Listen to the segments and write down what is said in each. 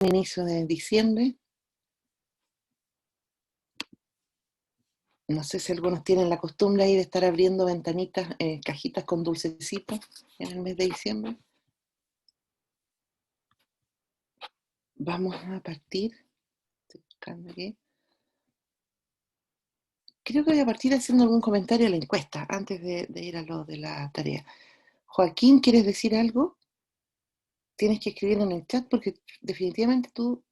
Inicio de diciembre. No sé si algunos tienen la costumbre ahí de estar abriendo ventanitas, cajitas con dulcecitos en el mes de diciembre. Vamos a partir. Estoy buscando aquí. Creo que voy a partir haciendo algún comentario a la encuesta antes de ir a lo de la tarea. Joaquín, ¿quieres decir algo? Tienes que escribirlo en el chat porque definitivamente tu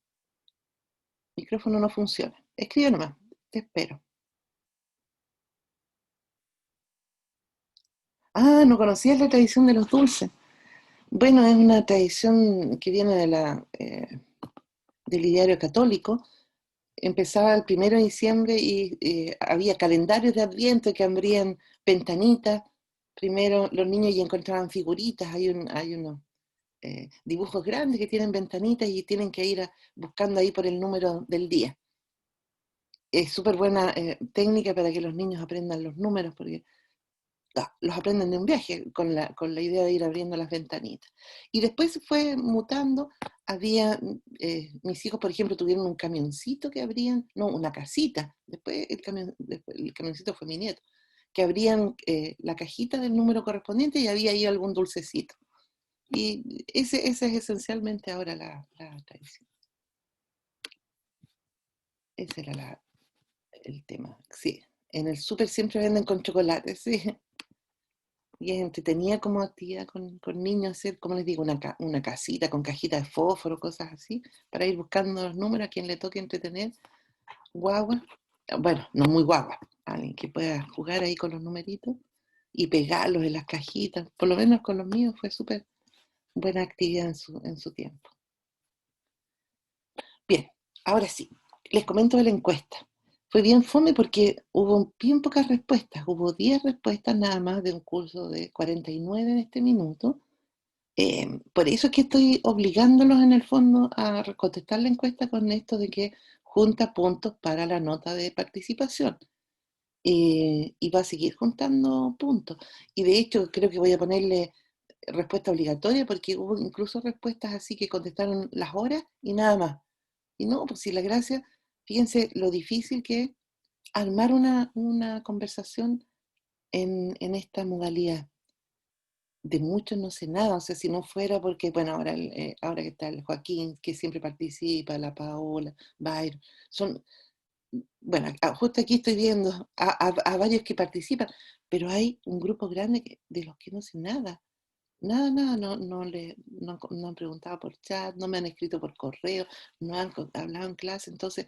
micrófono no funciona. Escribe nomás, te espero. Ah, no conocías la tradición de los dulces. Bueno, es una tradición que viene del ideario católico. Empezaba el 1 de diciembre y había calendarios de Adviento que abrían ventanitas. Primero los niños ya encontraban figuritas, hay unos dibujos grandes que tienen ventanitas y tienen que ir buscando ahí por el número del día. Es súper buena técnica para que los niños aprendan los números, porque los aprenden de un viaje con la idea de ir abriendo las ventanitas. Y después se fue mutando, había, mis hijos por ejemplo tuvieron un camioncito que abrían, no, una casita, después el camioncito fue mi nieto, que abrían la cajita del número correspondiente y había ahí algún dulcecito. Y ese es esencialmente ahora la tradición. Ese era el tema, sí. En el súper siempre venden con chocolate, sí. Y es entretenida como actividad con niños, hacer, como les digo, una casita con cajita de fósforo, cosas así, para ir buscando los números a quien le toque entretener. Guagua, bueno, no muy guagua, alguien que pueda jugar ahí con los numeritos y pegarlos en las cajitas. Por lo menos con los míos fue súper buena actividad en su tiempo. Bien, ahora sí, les comento de la encuesta. Fue bien fome porque hubo bien pocas respuestas, hubo 10 respuestas nada más de un curso de 49 en este minuto. Por eso es que estoy obligándolos en el fondo a contestar la encuesta con esto de que junta puntos para la nota de participación. Y va a seguir juntando puntos. Y de hecho creo que voy a ponerle respuesta obligatoria porque hubo incluso respuestas así que contestaron las horas y nada más. Y no, pues si la gracia, fíjense lo difícil que es armar una conversación en esta modalidad. De muchos no sé nada, o sea, si no fuera porque, bueno, ahora que está el Joaquín, que siempre participa, la Paola, Byron, son, bueno, justo aquí estoy viendo a varios que participan, pero hay un grupo grande de los que no sé nada, nada, no han preguntado por chat, no me han escrito por correo, no han hablado en clase, entonces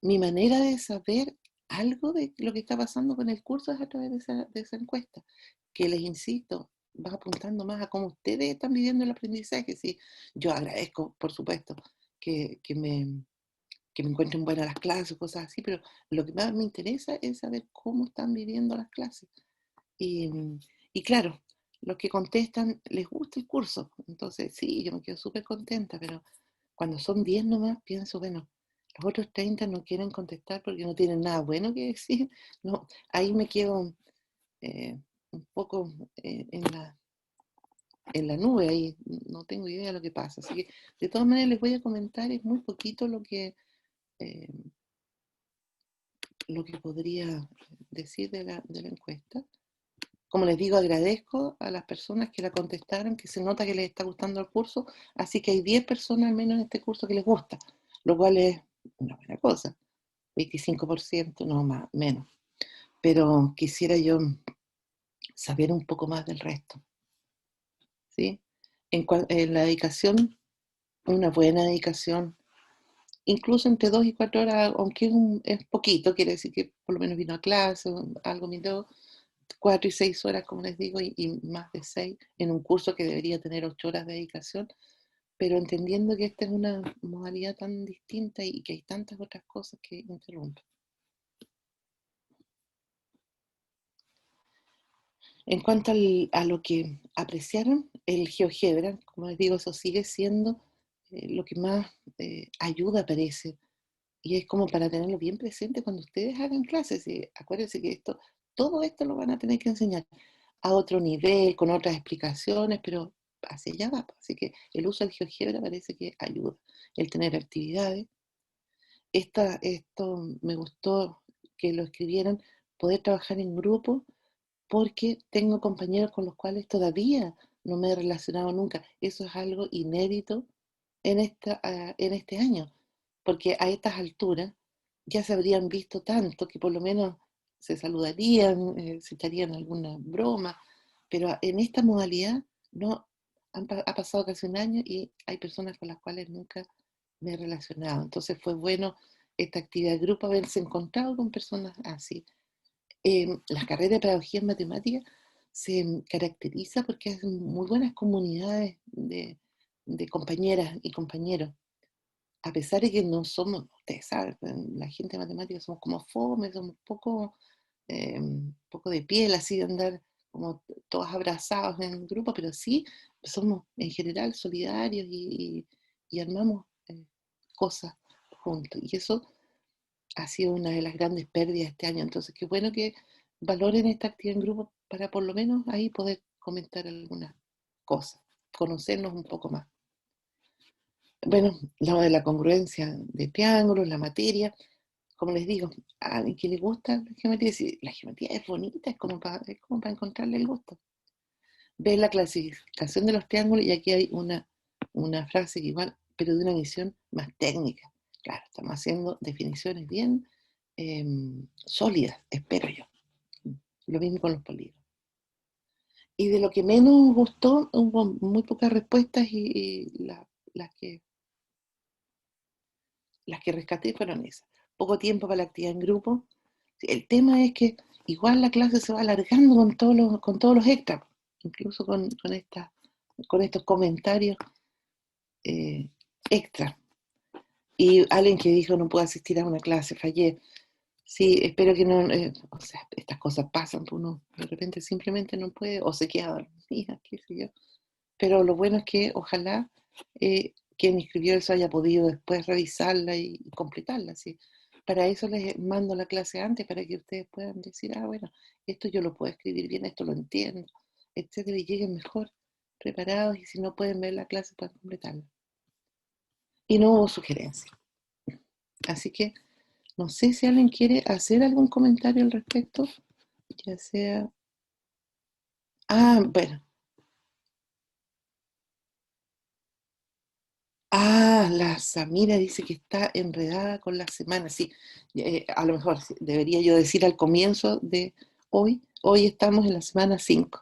mi manera de saber algo de lo que está pasando con el curso es a través de esa encuesta, que les insisto, va apuntando más a cómo ustedes están viviendo el aprendizaje. Sí, yo agradezco, por supuesto, que me encuentren buenas las clases, cosas así, pero lo que más me interesa es saber cómo están viviendo las clases. Y, y claro, los que contestan les gusta el curso, entonces sí, yo me quedo súper contenta, pero cuando son 10 nomás pienso, bueno, los otros 30 no quieren contestar porque no tienen nada bueno que decir. No, ahí me quedo un poco en la nube, ahí no tengo idea de lo que pasa. Así que de todas maneras les voy a comentar, es muy poquito eh, lo que podría decir de la encuesta. Como les digo, agradezco a las personas que la contestaron, que se nota que les está gustando el curso, así que hay 10 personas al menos en este curso que les gusta, lo cual es una buena cosa. 25%, no más, menos. Pero quisiera yo saber un poco más del resto, ¿sí? En la dedicación, una buena dedicación, incluso entre 2 y 4 horas, aunque es poquito, quiere decir que por lo menos vino a clase, algo miró, 4 y 6 horas, como les digo, y más de 6 en un curso que debería tener 8 horas de dedicación, pero entendiendo que esta es una modalidad tan distinta y que hay tantas otras cosas que interrumpen. En cuanto a lo que apreciaron, el GeoGebra, como les digo, eso sigue siendo lo que más ayuda, parece. Y es como para tenerlo bien presente cuando ustedes hagan clases. Y acuérdense que todo esto lo van a tener que enseñar a otro nivel, con otras explicaciones, pero hacia allá va. Así que el uso del GeoGebra parece que ayuda. El tener actividades. Esto me gustó que lo escribieran, poder trabajar en grupo, porque tengo compañeros con los cuales todavía no me he relacionado nunca. Eso es algo inédito en este año, porque a estas alturas ya se habrían visto tanto que por lo menos se saludarían, se echarían alguna broma, pero en esta modalidad no ha pasado casi un año y hay personas con las cuales nunca me he relacionado. Entonces fue bueno esta actividad de grupo, haberse encontrado con personas así. La carrera de pedagogía en matemáticas se caracteriza porque hacen muy buenas comunidades de compañeras y compañeros. A pesar de que no somos, ustedes saben, la gente de matemáticas somos como fome, somos poco de piel, así de andar como todos abrazados en el grupo, pero sí somos en general solidarios y armamos cosas juntos. Y eso ha sido una de las grandes pérdidas este año. Entonces, qué bueno que valoren esta actividad en grupo para por lo menos ahí poder comentar algunas cosas, conocernos un poco más. Bueno, lo de la congruencia de triángulos, la materia, como les digo, a alguien que le gusta la geometría, si la geometría es bonita, es como para encontrarle el gusto. Ve la clasificación de los triángulos y aquí hay una frase que igual, pero de una visión más técnica. Claro, estamos haciendo definiciones bien sólidas, espero yo. Lo mismo con los polígonos. Y de lo que menos gustó, hubo muy pocas respuestas y las que rescaté fueron esas. Poco tiempo para la actividad en grupo. El tema es que igual la clase se va alargando con todos los extras, incluso con estos comentarios eh, extra. Y alguien que dijo no puedo asistir a una clase, fallé. Sí, espero que no, o sea, estas cosas pasan, pues uno de repente simplemente no puede, o se queda dormida, qué sé yo. Pero lo bueno es que ojalá quien escribió eso haya podido después revisarla y completarla, ¿sí? Para eso les mando la clase antes, para que ustedes puedan decir, ah, bueno, esto yo lo puedo escribir bien, esto lo entiendo, etcétera, y lleguen mejor preparados, y si no pueden ver la clase, pueden completarla. Y no hubo sugerencias. Así que no sé si alguien quiere hacer algún comentario al respecto, ya sea... Ah, bueno. Ah, la Samira dice que está enredada con la semana. Sí, a lo mejor sí, debería yo decir al comienzo de hoy estamos en la semana 5.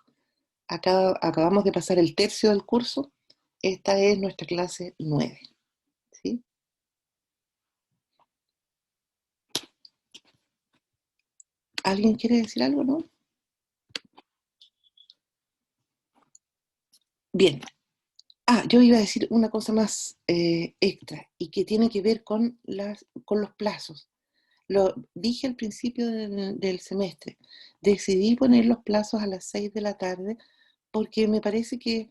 Acabamos de pasar el tercio del curso. Esta es nuestra clase 9. ¿Sí? ¿Alguien quiere decir algo, no? Bien. Ah, yo iba a decir una cosa más extra y que tiene que ver con los plazos. Lo dije al principio del semestre. Decidí poner los plazos a las 6 de la tarde porque me parece que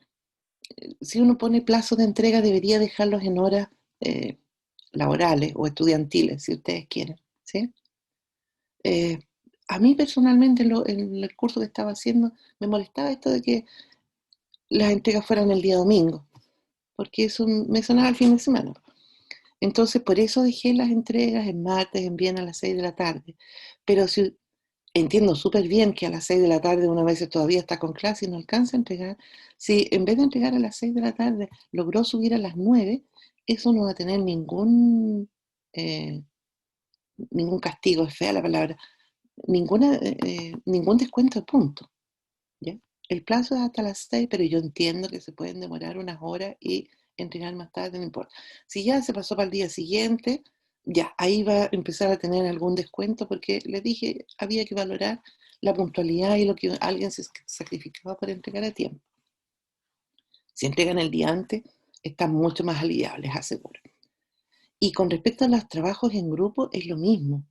si uno pone plazos de entrega debería dejarlos en horas eh, laborales o estudiantiles, si ustedes quieren. ¿Sí? Eh, a mí personalmente en el curso que estaba haciendo me molestaba esto de que las entregas fueran el día domingo, porque eso me sonaba el fin de semana. Entonces, por eso dejé las entregas en martes, en viernes a las 6 de la tarde. Pero si entiendo súper bien que a las 6 de la tarde una vez todavía está con clase y no alcanza a entregar, si en vez de entregar a las 6 de la tarde logró subir a las 9, eso no va a tener eh, ningún castigo, es fea la palabra, ningún descuento de punto. ¿Ya? El plazo es hasta las 6, pero yo entiendo que se pueden demorar unas horas y entregar más tarde, no importa. Si ya se pasó para el día siguiente, ya, ahí va a empezar a tener algún descuento porque les dije, había que valorar la puntualidad y lo que alguien se sacrificaba para entregar a tiempo. Si entregan el día antes, están mucho más aliviados, les aseguro. Y con respecto a los trabajos en grupo, es lo mismo.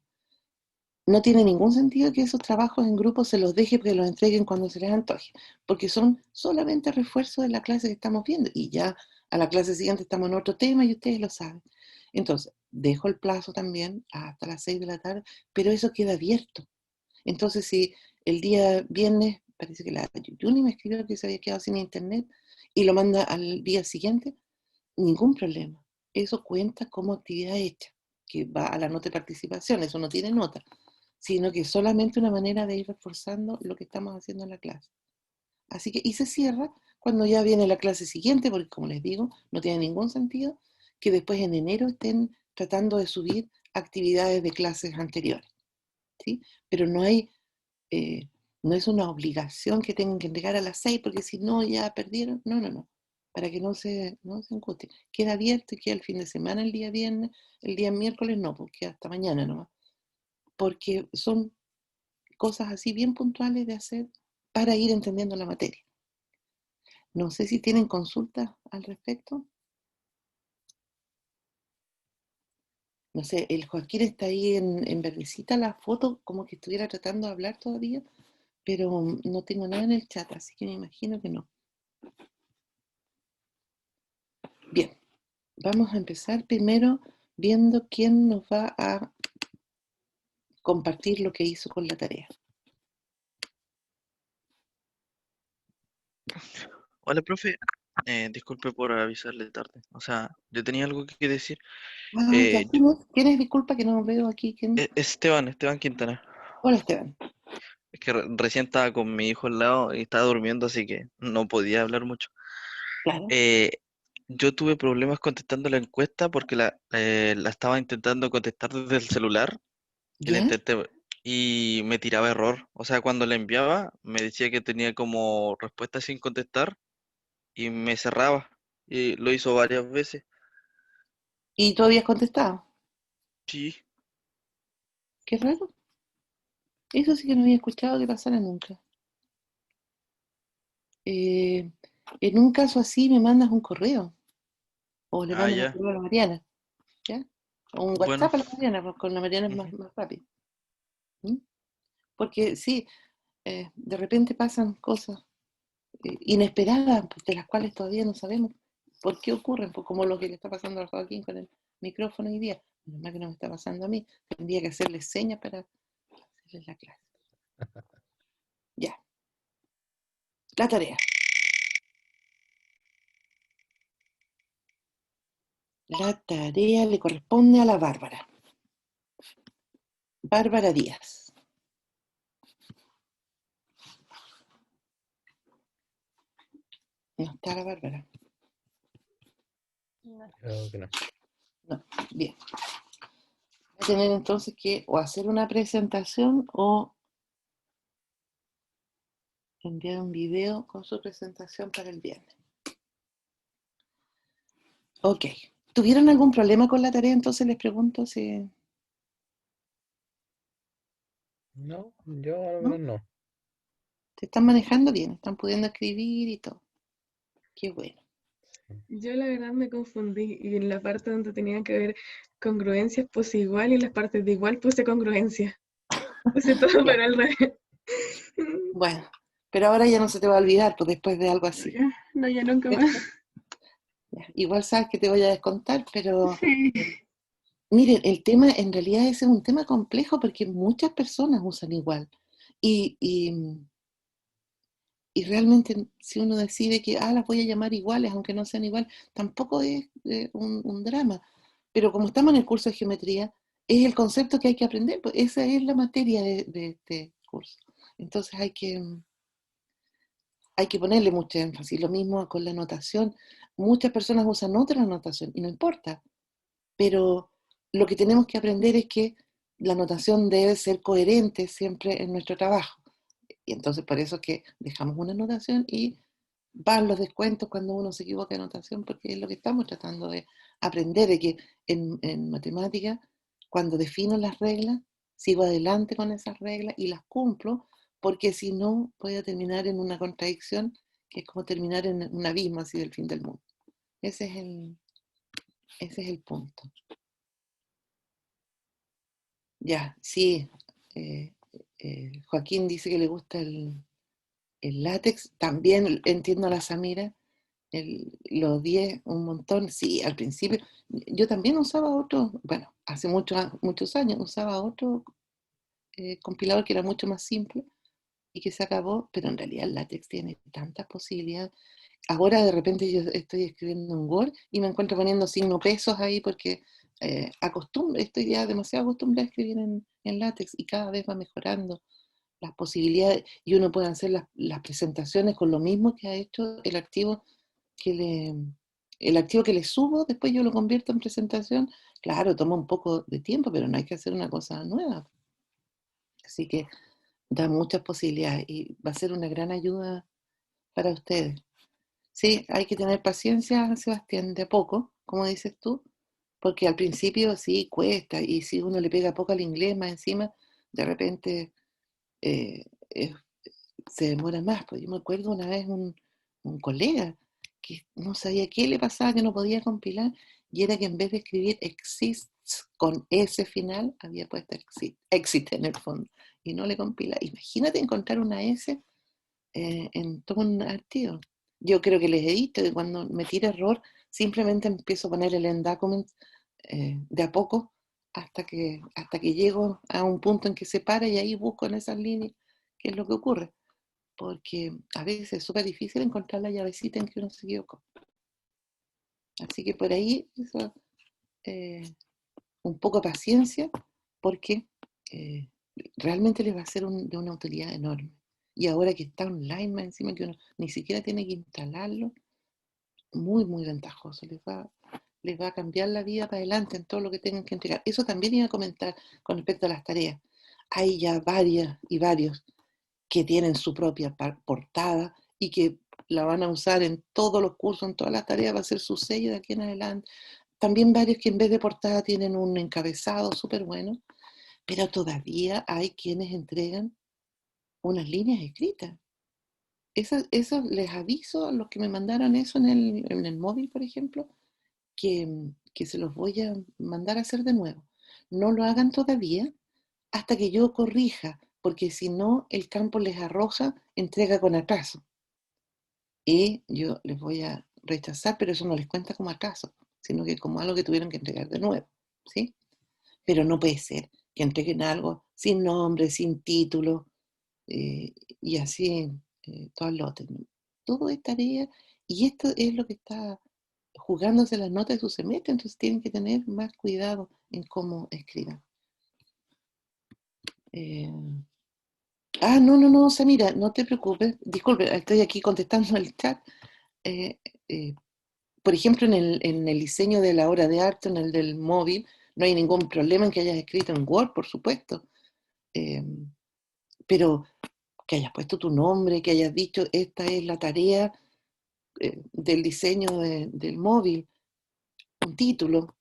No tiene ningún sentido que esos trabajos en grupo se los deje que los entreguen cuando se les antoje, porque son solamente refuerzos de la clase que estamos viendo y ya a la clase siguiente estamos en otro tema y ustedes lo saben. Entonces, dejo el plazo también hasta las 6 de la tarde, pero eso queda abierto. Entonces, si el día viernes, parece que la Yuni me escribió que se había quedado sin internet y lo manda al día siguiente, ningún problema. Eso cuenta como actividad hecha, que va a la nota de participación, eso no tiene nota, sino que es solamente una manera de ir reforzando lo que estamos haciendo en la clase. Así que, y se cierra cuando ya viene la clase siguiente, porque como les digo, no tiene ningún sentido que después en enero estén tratando de subir actividades de clases anteriores, ¿sí? Pero no hay, no es una obligación que tengan que entregar a las 6, porque si no ya perdieron. No, no, no. Para que no se angustien. Queda abierto y queda el fin de semana, el día viernes, el día miércoles no, porque hasta mañana nomás. Porque son cosas así bien puntuales de hacer para ir entendiendo la materia. No sé si tienen consultas al respecto. No sé, el Joaquín está ahí en verdecita la foto, como que estuviera tratando de hablar todavía, pero no tengo nada en el chat, así que me imagino que no. Bien, vamos a empezar primero viendo quién nos va a compartir lo que hizo con la tarea. Hola, profe. Disculpe por avisarle tarde. O sea, yo tenía algo que decir. Ah, ya, Eh, yo- ¿quién es? Disculpa que no veo aquí. ¿Quién? Esteban Quintana. Hola, Esteban. Es que recién estaba con mi hijo al lado y estaba durmiendo, así que no podía hablar mucho. Claro. Eh, yo tuve problemas contestando la encuesta porque la estaba intentando contestar desde el celular y la ¿Ya? intenté y me tiraba error. O sea, cuando la enviaba me decía que tenía como respuesta sin contestar y me cerraba. Y lo hizo varias veces. ¿Y tú habías contestado? Sí. Qué raro. Eso sí que no había escuchado que pasara nunca. Eh, en un caso así me mandas un correo o le Ah, mandas un ya. correo a la Mariana, ¿ya? O un Bueno. WhatsApp a la Mariana, porque con la Mariana es Ujú. más rápido. ¿Mm? Porque sí, de repente pasan cosas inesperadas, pues, de las cuales todavía no sabemos por qué ocurren, pues, como lo que le está pasando a Joaquín con el micrófono hoy día. Menos mal que no me está pasando a mí, tendría que hacerle señas para hacerles la clase. Ya, la tarea. La tarea le corresponde a la Bárbara. Bárbara Díaz. No está la Bárbara. Creo que no. No, bien. Voy a tener entonces que o hacer una presentación o enviar un video con su presentación para el viernes. Ok. ¿Tuvieron algún problema con la tarea? Entonces les pregunto si... No, yo al menos ¿No? no. ¿Se están manejando bien? ¿Están pudiendo escribir y todo? Qué bueno. Yo la verdad me confundí y en la parte donde tenía que ver congruencias puse igual y en las partes de igual puse congruencia. Puse todo Ya, pero al revés. bueno. Pero ahora ya no se te va a olvidar, pues después de algo No, así. ya, no, ya nunca más. ¿Cierto? Ya. Igual sabes que te voy a descontar, pero Sí. miren, el tema en realidad ese es un tema complejo porque muchas personas usan igual. Y, y, y realmente si uno decide que las voy a llamar iguales, aunque no sean iguales, tampoco es un drama. Pero como estamos en el curso de geometría, es el concepto que hay que aprender, pues esa es la materia de este curso. Entonces hay que ponerle mucho énfasis. Lo mismo con la notación. Muchas personas usan otra notación y no importa, pero lo que tenemos que aprender es que la notación debe ser coherente siempre en nuestro trabajo. Y entonces por eso es que dejamos una anotación y van los descuentos cuando uno se equivoca de anotación, porque es lo que estamos tratando de aprender, de que en matemática, cuando defino las reglas, sigo adelante con esas reglas y las cumplo, porque si no, voy a terminar en una contradicción, que es como terminar en un abismo así del fin del mundo. Ese es el punto. Ya, sí. eh, Joaquín dice que le gusta el látex. También entiendo a la Samira. Lo odié un montón. Sí, al principio. Yo también usaba otro, bueno, hace muchos años usaba otro compilador que era mucho más simple y que se acabó, pero en realidad el látex tiene tantas posibilidades. Ahora de repente yo estoy escribiendo en Word y me encuentro poniendo signo pesos ahí porque estoy ya demasiado acostumbrada a escribir en látex y cada vez va mejorando las posibilidades y uno puede hacer las presentaciones con lo mismo que ha hecho que le, el archivo que le subo, después yo lo convierto en presentación. Claro, toma un poco de tiempo, pero no hay que hacer una cosa nueva. Así que da muchas posibilidades y va a ser una gran ayuda para ustedes. Sí, hay que tener paciencia, Sebastián, de a poco, como dices tú, porque al principio sí cuesta, y si uno le pega poco al inglés más encima, de repente eh, eh, se demora más. Pues yo me acuerdo una vez un colega que no sabía qué le pasaba, que no podía compilar, y era que en vez de escribir exists con S final, había puesto exit en el fondo, y no le compila. Imagínate encontrar una S en todo un archivo. Yo creo que les he dicho que cuando me tira error, simplemente empiezo a poner el end document de a poco hasta que llego a un punto en que se para y ahí busco en esas líneas qué es lo que ocurre. Porque a veces es súper difícil encontrar la llavecita en que uno se equivocó. Así que por ahí eso, un poco de paciencia porque eh, realmente les va a ser de una utilidad enorme. Y ahora que está online, más encima que uno ni siquiera tiene que instalarlo, muy, muy ventajoso. Les va a cambiar la vida para adelante en todo lo que tengan que entregar. Eso también iba a comentar con respecto a las tareas. Hay ya varias y varios que tienen su propia portada y que la van a usar en todos los cursos, en todas las tareas, va a ser su sello de aquí en adelante. También varios que en vez de portada tienen un encabezado súper bueno, pero todavía hay quienes entregan unas líneas escritas. Eso les aviso a los que me mandaron eso en el móvil, por ejemplo, que se los voy a mandar a hacer de nuevo. No lo hagan todavía hasta que yo corrija, porque si no, el campo les arroja entrega con atraso. Y yo les voy a rechazar, pero eso no les cuenta como atraso, sino que como algo que tuvieron que entregar de nuevo, ¿sí? Pero no puede ser que entreguen algo sin nombre, sin título, y así todo el lote. Todo es tarea, y esto es lo que está jugándose las notas de su semestre, entonces tienen que tener más cuidado en cómo escriban. No, Samira, no te preocupes. Disculpe, estoy aquí contestando el chat. Eh, eh, por ejemplo, en el diseño de la obra de arte, en el del móvil, no hay ningún problema en que hayas escrito en Word, por supuesto. Eh, pero que hayas puesto tu nombre, que hayas dicho, esta es la tarea del diseño del móvil, un título.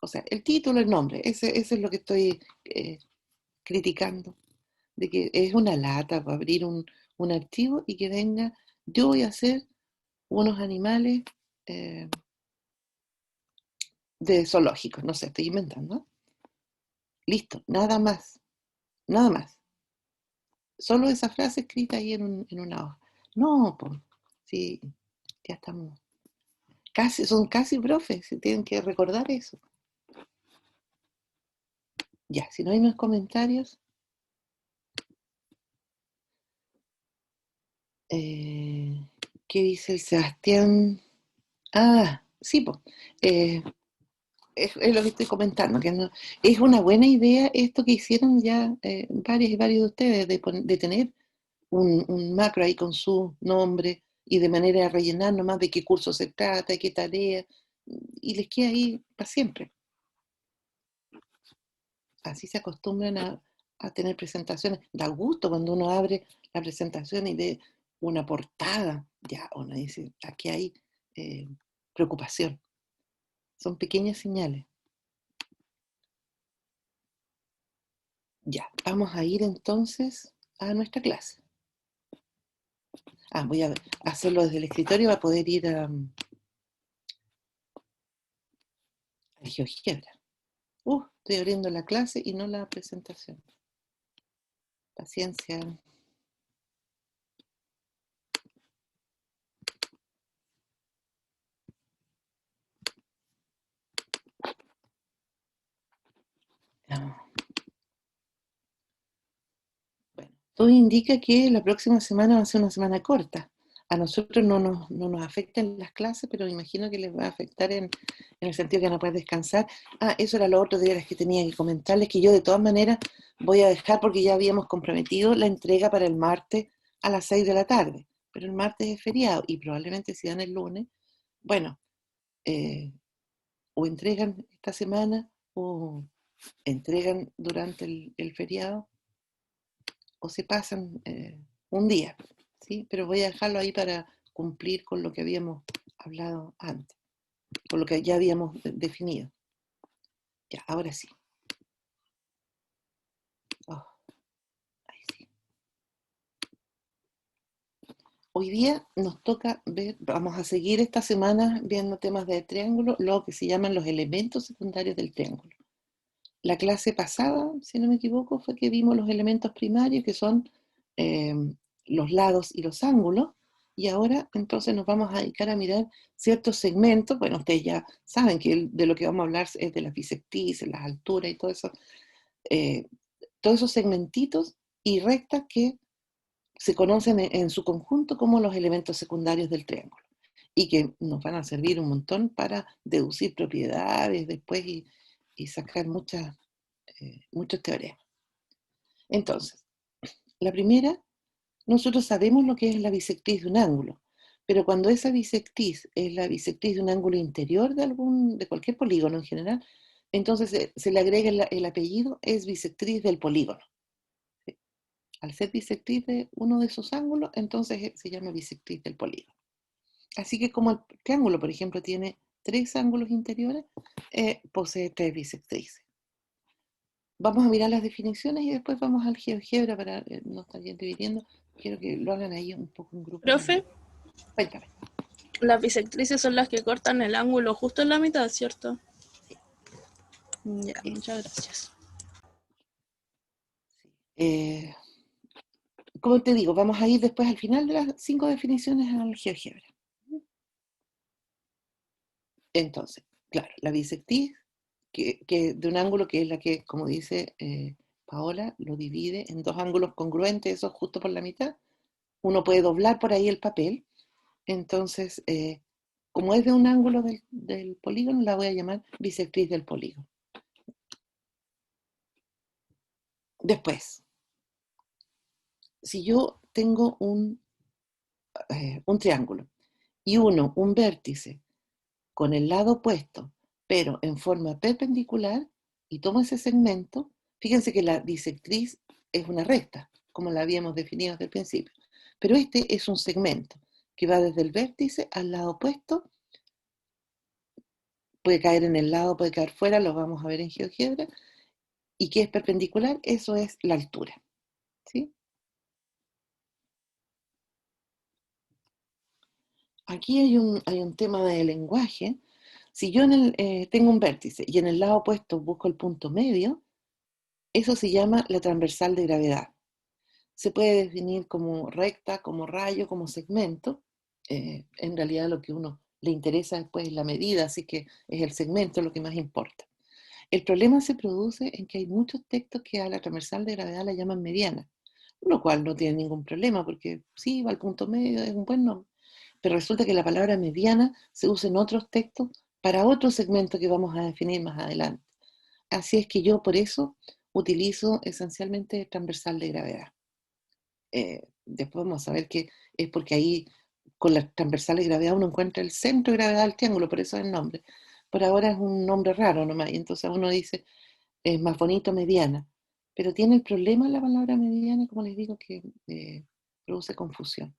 O sea, el título, el nombre, ese es lo que estoy criticando. De que es una lata para abrir un archivo y que venga, yo voy a hacer unos animales de zoológicos, no sé, estoy inventando. Listo, nada más, nada más. Solo esa frase escrita ahí en una hoja. No, pues, sí, ya estamos. Son casi profes, se tienen que recordar eso. Ya, si no hay más comentarios. ¿Qué dice el Sebastián? Ah, sí, pues. Es lo que estoy comentando, que no, es una buena idea esto que hicieron ya varios y varios de ustedes, de tener un macro ahí con su nombre y de manera de rellenar nomás de qué curso se trata, qué tarea, y les queda ahí para siempre. Así se acostumbran a tener presentaciones. Da gusto cuando uno abre la presentación y ve una portada, ya uno dice, aquí hay preocupación. Son pequeñas señales. Ya, vamos a ir entonces a nuestra clase. Voy a hacerlo desde el escritorio para poder ir a GeoGebra. Estoy abriendo la clase y no la presentación. Paciencia. Bueno, todo indica que la próxima semana va a ser una semana corta. A nosotros no nos afecta en las clases, pero me imagino que les va a afectar en el sentido que van a poder descansar. Eso era lo otro de las que tenía que comentarles, que yo de todas maneras voy a dejar, porque ya habíamos comprometido la entrega para el martes a las 6 de la tarde, pero el martes es feriado y probablemente si dan el lunes, bueno, o entregan esta semana o entregan durante el feriado o se pasan un día, ¿sí? Pero voy a dejarlo ahí para cumplir con lo que habíamos hablado antes, con lo que ya habíamos definido. Ya, ahora sí. Oh, ahí sí. Hoy día nos toca ver, vamos a seguir esta semana viendo temas de triángulo, lo que se llaman los elementos secundarios del triángulo. La clase pasada, si no me equivoco, fue que vimos los elementos primarios, que son los lados y los ángulos, y ahora entonces nos vamos a dedicar a mirar ciertos segmentos. Bueno, ustedes ya saben que de lo que vamos a hablar es de las bisectrices, las alturas y todo eso, todos esos segmentitos y rectas que se conocen en su conjunto como los elementos secundarios del triángulo, y que nos van a servir un montón para deducir propiedades después y sacar muchos teoremas. Entonces, la primera, nosotros sabemos lo que es la bisectriz de un ángulo, pero cuando esa bisectriz es la bisectriz de un ángulo interior de cualquier polígono en general, entonces se le agrega el apellido, es bisectriz del polígono. ¿Sí? Al ser bisectriz de uno de esos ángulos, entonces se llama bisectriz del polígono. Así que como el triángulo, por ejemplo, tiene 3 ángulos interiores, posee 3 bisectrices. Vamos a mirar las definiciones y después vamos al GeoGebra para no estar bien dividiendo. Quiero que lo hagan ahí un poco en grupo. Profe, Cuéntame. las bisectrices son las que cortan el ángulo justo en la mitad, ¿cierto? Sí. Ya, Sí. muchas gracias. Como te digo, vamos a ir después al final de las 5 definiciones al GeoGebra. Entonces, claro, la bisectriz que de un ángulo que es la que, como dice Paola, lo divide en 2 ángulos congruentes, eso justo por la mitad. Uno puede doblar por ahí el papel. Entonces, como es de un ángulo del polígono, la voy a llamar bisectriz del polígono. Después, si yo tengo un triángulo y un vértice con el lado opuesto, pero en forma perpendicular, y tomo ese segmento, fíjense que la bisectriz es una recta, como la habíamos definido desde el principio, pero este es un segmento que va desde el vértice al lado opuesto, puede caer en el lado, puede caer fuera, lo vamos a ver en GeoGebra, y que es perpendicular, eso es la altura. ¿Sí? Aquí hay un tema de lenguaje. Si yo tengo un vértice y en el lado opuesto busco el punto medio, eso se llama la transversal de gravedad. Se puede definir como recta, como rayo, como segmento. En realidad lo que a uno le interesa después es la medida, así que es el segmento lo que más importa. El problema se produce en que hay muchos textos que a la transversal de gravedad la llaman mediana, lo cual no tiene ningún problema, porque sí, va al punto medio, es un buen nombre. Pero resulta que la palabra mediana se usa en otros textos para otro segmento que vamos a definir más adelante. Así es que yo por eso utilizo esencialmente transversal de gravedad. Después vamos a ver que es porque ahí con la transversal de gravedad uno encuentra el centro de gravedad del triángulo, por eso es el nombre. Por ahora es un nombre raro nomás, y entonces uno dice, es más bonito mediana, pero tiene el problema la palabra mediana, como les digo, que produce confusión.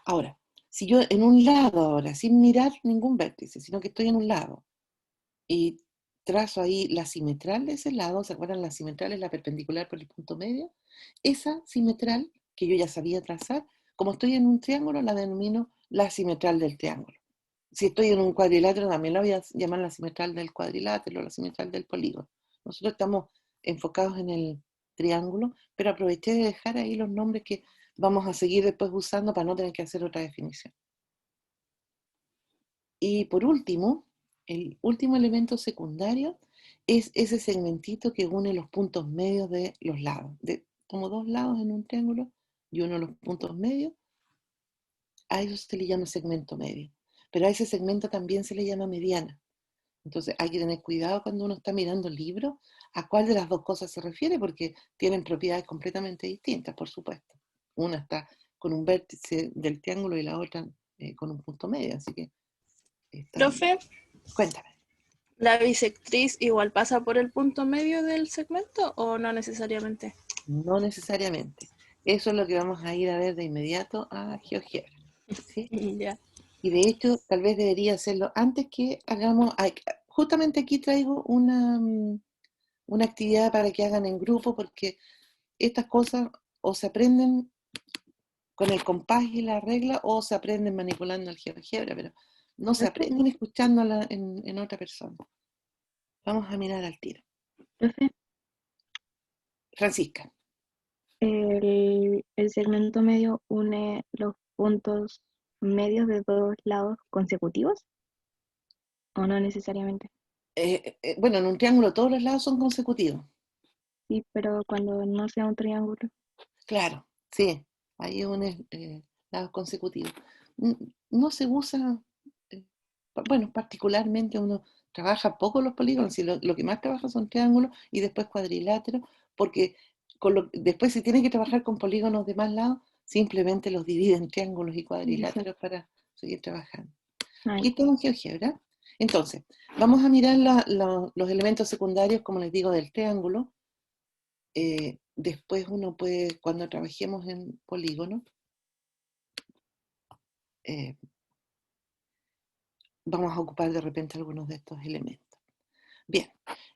Ahora, si yo en un lado ahora, sin mirar ningún vértice, sino que estoy en un lado, y trazo ahí la simetral de ese lado, ¿se acuerdan? La simetral es la perpendicular por el punto medio. Esa simetral, que yo ya sabía trazar, como estoy en un triángulo, la denomino la simetral del triángulo. Si estoy en un cuadrilátero, también la voy a llamar la simetral del cuadrilátero, la simetral del polígono. Nosotros estamos enfocados en el triángulo, pero aproveché de dejar ahí los nombres que vamos a seguir después usando para no tener que hacer otra definición. Y por último, el último elemento secundario es ese segmentito que une los puntos medios de los lados. Tomo 2 lados en un triángulo y uno de los puntos medios, a eso se le llama segmento medio. Pero a ese segmento también se le llama mediana. Entonces hay que tener cuidado cuando uno está mirando el libro a cuál de las dos cosas se refiere, porque tienen propiedades completamente distintas, por supuesto. Una está con un vértice del triángulo y la otra con un punto medio, así que Profe, cuéntame. ¿la bisectriz igual pasa por el punto medio del segmento o no necesariamente? No necesariamente. Eso es lo que vamos a ir a ver de inmediato a GeoGebra, ¿sí? Ya. Y de hecho, tal vez debería hacerlo antes que hagamos. Justamente aquí traigo una actividad para que hagan en grupo, porque estas cosas o se aprenden con el compás y la regla o se aprenden manipulando el GeoGebra, pero no se aprenden escuchándola en otra persona. Vamos a mirar al tiro. Profe, Francisca, el segmento medio une los puntos medios de dos lados consecutivos, ¿o no necesariamente? bueno, en un triángulo todos los lados son consecutivos. Sí, pero cuando no sea un triángulo. Claro, sí, hay un lado consecutivo. No se usa, bueno, particularmente uno trabaja poco los polígonos, y lo que más trabaja son triángulos y después cuadriláteros, porque después si tiene que trabajar con polígonos de más lados, simplemente los divide en triángulos y cuadriláteros para seguir trabajando. Aquí está en GeoGebra. Entonces, vamos a mirar los elementos secundarios, como les digo, del triángulo. Después uno puede, cuando trabajemos en polígono, vamos a ocupar de repente algunos de estos elementos. Bien,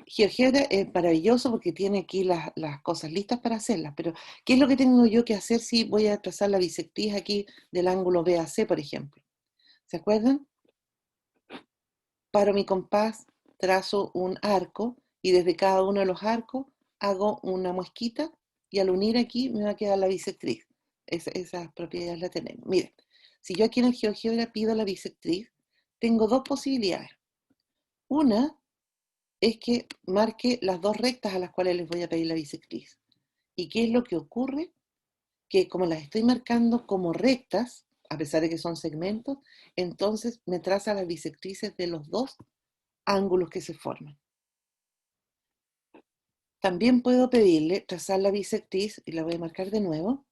GeoGebra es maravilloso porque tiene aquí las cosas listas para hacerlas, pero ¿qué es lo que tengo yo que hacer si voy a trazar la bisectriz aquí del ángulo BAC, por ejemplo? ¿Se acuerdan? Paro mi compás, trazo un arco y desde cada uno de los arcos hago una muesquita y al unir aquí me va a quedar la bisectriz. Esas propiedades las tenemos. Miren, si yo aquí en el GeoGebra pido la bisectriz, tengo dos posibilidades. Una es que marque las dos rectas a las cuales les voy a pedir la bisectriz. ¿Y qué es lo que ocurre? Que como las estoy marcando como rectas, a pesar de que son segmentos, entonces me traza las bisectrices de los dos ángulos que se forman. También puedo pedirle trazar la bisectriz, y la voy a marcar de nuevo,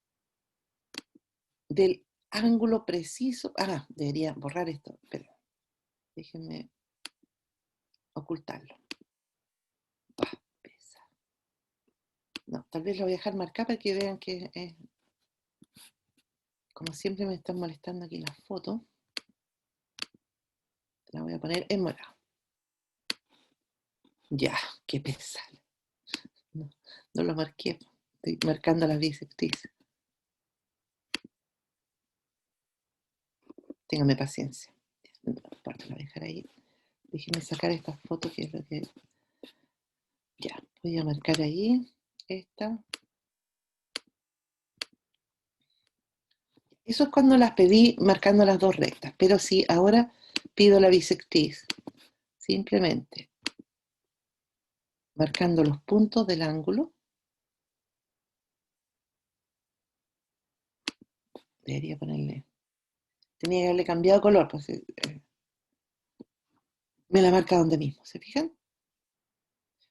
del ángulo preciso. Debería borrar esto, pero déjenme ocultarlo. Pesa. No, tal vez lo voy a dejar marcar para que vean que es... Como siempre me están molestando aquí las fotos. La voy a poner en morado. Ya, qué pesado. No lo marqué. Estoy marcando las bisectrices. Téngame paciencia. No importa, la voy a dejar ahí. Déjenme sacar esta foto que es lo que... Ya, voy a marcar ahí esta. Eso es cuando las pedí marcando las dos rectas. Pero sí, ahora pido la bisectriz. Simplemente marcando los puntos del ángulo. Debería ponerle... Tenía que haberle cambiado color, pues me la marca donde mismo, ¿se fijan?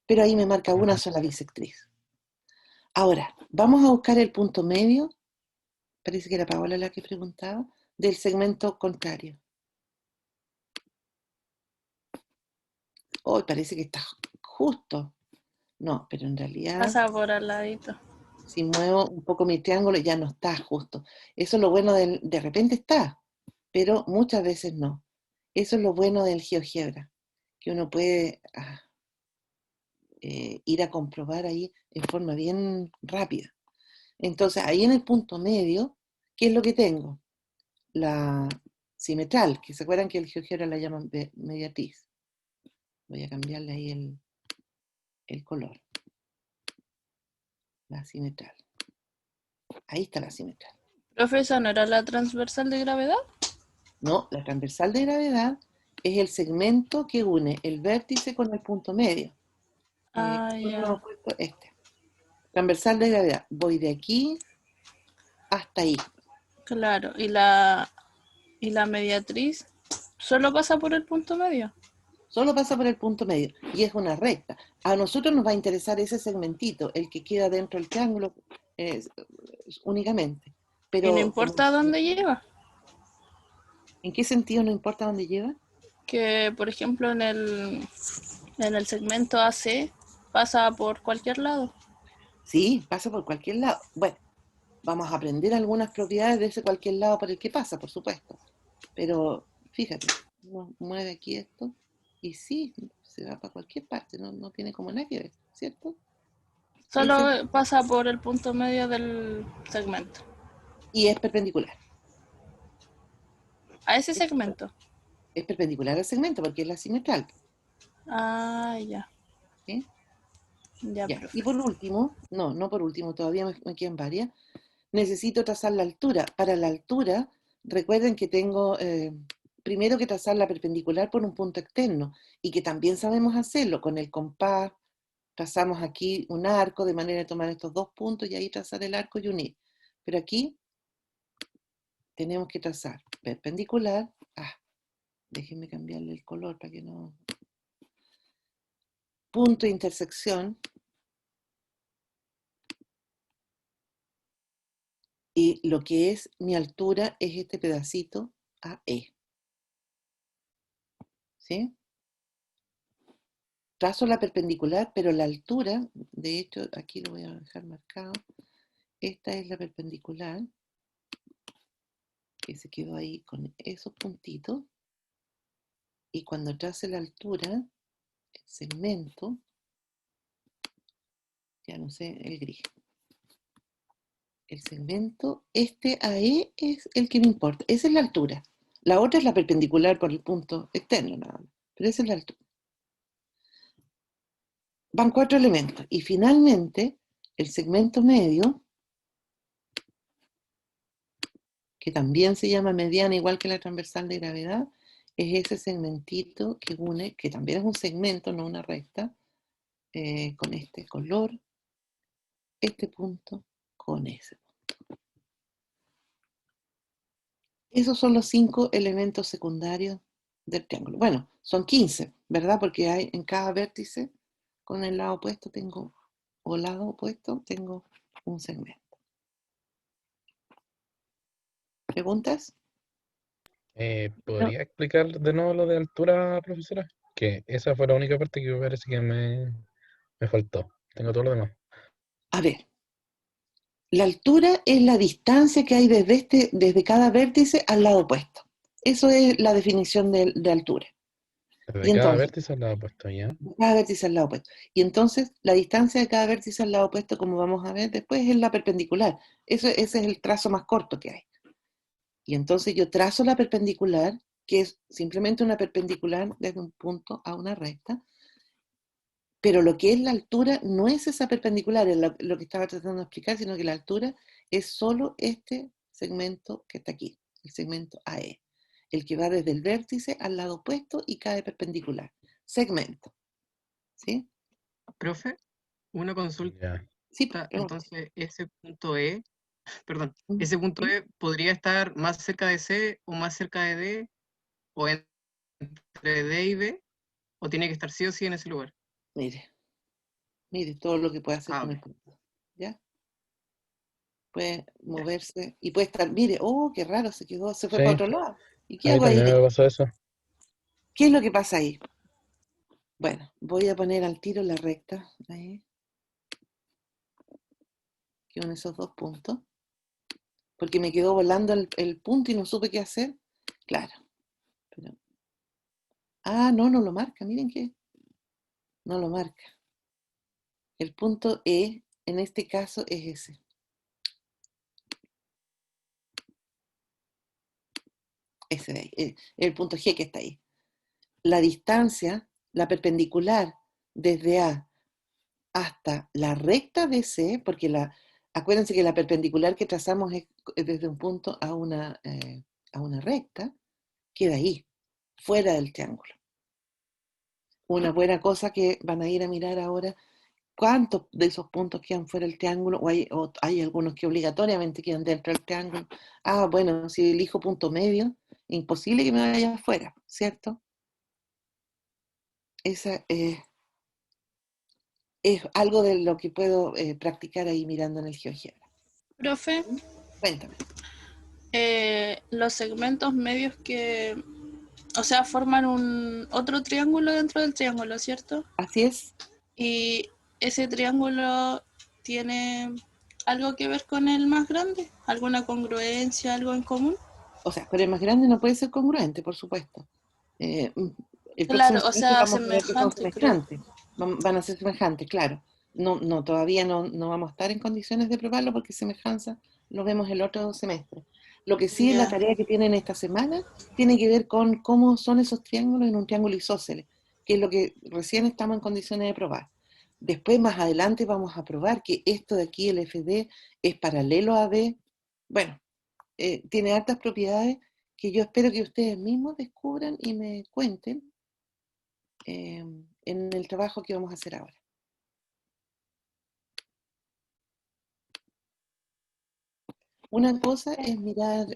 Pero ahí me marca una sola bisectriz. Ahora, vamos a buscar el punto medio, parece que era Paola la que preguntaba, del segmento contrario. Hoy parece que está justo. No, pero en realidad, Pasa por al ladito. si muevo un poco mi triángulo ya no está justo. Eso es lo bueno de repente está, pero muchas veces no. Eso es lo bueno del GeoGebra, que uno puede ir a comprobar ahí en forma bien rápida. Entonces, ahí en el punto medio, ¿qué es lo que tengo? La simetral, que se acuerdan que el GeoGebra la llaman mediatriz. Voy a cambiarle ahí el color. La simetral. Ahí está la simetral. Profesor, ¿no era la transversal de gravedad? No, la transversal de gravedad es el segmento que une el vértice con el punto medio. Ya. Transversal de gravedad. Voy de aquí hasta ahí. Claro, y la mediatriz solo pasa por el punto medio. Solo pasa por el punto medio y es una recta. A nosotros nos va a interesar ese segmentito, el que queda dentro del triángulo únicamente. Y no Pero importa dónde lleva. ¿en qué sentido no importa dónde lleva? Que, por ejemplo, en el segmento AC pasa por cualquier lado. Sí, pasa por cualquier lado. Bueno, vamos a aprender algunas propiedades de ese cualquier lado por el que pasa, por supuesto. Pero fíjate, uno mueve aquí esto y sí, se va para cualquier parte, no tiene como nada que ver, ¿cierto? Solo pasa por el punto medio del segmento. Y es perpendicular. A ese segmento. Es perpendicular al segmento porque es la simetral. Ah, ya. ¿Sí? Ya, Ya. profe. Y por último, no por último, todavía me quedan varias. Necesito trazar la altura. Para la altura, recuerden que tengo primero que trazar la perpendicular por un punto externo y que también sabemos hacerlo con el compás. Trazamos aquí un arco de manera de tomar estos dos puntos y ahí trazar el arco y unir. Pero aquí tenemos que trazar perpendicular. Déjenme cambiarle el color para que no... Punto de intersección. Y lo que es mi altura es este pedacito AE. ¿Sí? Trazo la perpendicular, pero la altura, de hecho, aquí lo voy a dejar marcado. Esta es la perpendicular, que se quedó ahí con esos puntitos. Y cuando trace la altura, el segmento, ya no sé, el gris. El segmento, este AE es el que me importa. Esa es la altura. La otra es la perpendicular por el punto externo, nada más. Pero esa es la altura. Van 4 elementos. Y finalmente, el segmento medio, que también se llama mediana, igual que la transversal de gravedad, es ese segmentito que une, que también es un segmento, no una recta, con este color, este punto con ese. Esos son los 5 elementos secundarios del triángulo. Bueno, son 15, ¿verdad? Porque hay en cada vértice, con el lado opuesto tengo, o lado opuesto, tengo un segmento. ¿Preguntas? ¿Podría explicar de nuevo lo de altura, profesora? Que esa fue la única parte que me parece que me faltó. Tengo todo lo demás. A ver, la altura es la distancia que hay desde cada vértice al lado opuesto. Eso es la definición de altura. Desde Y cada entonces, vértice al lado opuesto, ¿ya? cada vértice al lado opuesto. Y entonces, la distancia de cada vértice al lado opuesto, como vamos a ver después, es la perpendicular. Ese es el trazo más corto que hay. Y entonces yo trazo la perpendicular, que es simplemente una perpendicular desde un punto a una recta, pero lo que es la altura no es esa perpendicular, es lo que estaba tratando de explicar, sino que la altura es solo este segmento que está aquí, el segmento AE, el que va desde el vértice al lado opuesto y cae perpendicular. Segmento. ¿Sí? Profe, una consulta. Ya. Sí, pregunta. Entonces, ese punto E, perdón, Mm, ese punto ¿sí? E podría estar más cerca de C o más cerca de D, o entre D y B, o tiene que estar sí o sí en ese lugar. Mire todo lo que puede hacer con el Ok. punto. ¿Ya? Puede Ya. moverse y puede estar, mire, oh, qué raro, se fue Sí, para otro lado. ¿Y qué a mí hago ahí? también me pasó eso. ¿Qué es lo que pasa ahí? Bueno, voy a poner al tiro la recta, ahí, que une esos dos puntos, porque me quedó volando el punto y no supe qué hacer. Claro. Pero, no lo marca, miren que no lo marca. El punto E, en este caso, es ese. Ese de ahí, el punto G que está ahí. La distancia, la perpendicular desde A hasta la recta de C, porque acuérdense que la perpendicular que trazamos es desde un punto a una recta, queda ahí, fuera del triángulo. Una buena cosa que van a ir a mirar ahora cuántos de esos puntos quedan fuera del triángulo, o hay algunos que obligatoriamente quedan dentro del triángulo. Ah, bueno, si elijo punto medio, imposible que me vaya afuera, ¿cierto? Esa es algo de lo que puedo practicar ahí mirando en el GeoGebra. Profe, Cuéntame. los segmentos medios que, o sea, forman otro triángulo dentro del triángulo, ¿cierto? Así es. Y ese triángulo tiene algo que ver con el más grande, alguna congruencia, algo en común. O sea, pero el más grande no puede ser congruente, por supuesto. El próximo Claro, o semestre sea, vamos a ver que son semejante, creo. semejantes. Van a ser semejantes, claro. No, todavía no vamos a estar en condiciones de probarlo porque semejanza lo vemos el otro semestre. Lo que sí es la Ya. tarea que tienen esta semana tiene que ver con cómo son esos triángulos en un triángulo isósceles, que es lo que recién estamos en condiciones de probar. Después, más adelante, vamos a probar que esto de aquí, el FD, es paralelo a B. Bueno, tiene hartas propiedades que yo espero que ustedes mismos descubran y me cuenten en el trabajo que vamos a hacer ahora. Una cosa es mirar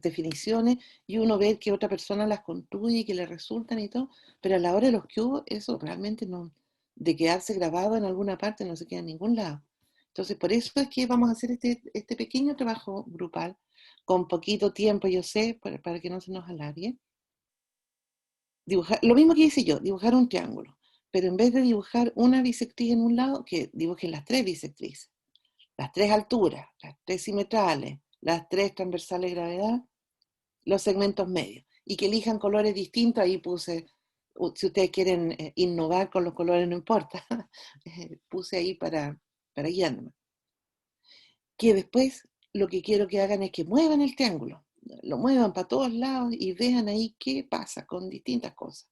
definiciones y uno ver que otra persona las construye y que le resultan y todo, pero a la hora de los cubos eso realmente no, de quedarse grabado en alguna parte no se queda en ningún lado. Entonces por eso es que vamos a hacer este pequeño trabajo grupal con poquito tiempo, yo sé, para que no se nos alargue. Dibujar, lo mismo que hice yo, dibujar un triángulo, pero en vez de dibujar una bisectriz en un lado, que dibujen las 3 bisectrices, las 3 alturas, las 3 simetrales, las 3 transversales de gravedad, los segmentos medios, y que elijan colores distintos. Ahí puse, si ustedes quieren innovar con los colores, no importa, puse ahí para guiarme. Que después lo que quiero que hagan es que muevan el triángulo, lo muevan para todos lados y vean ahí qué pasa con distintas cosas.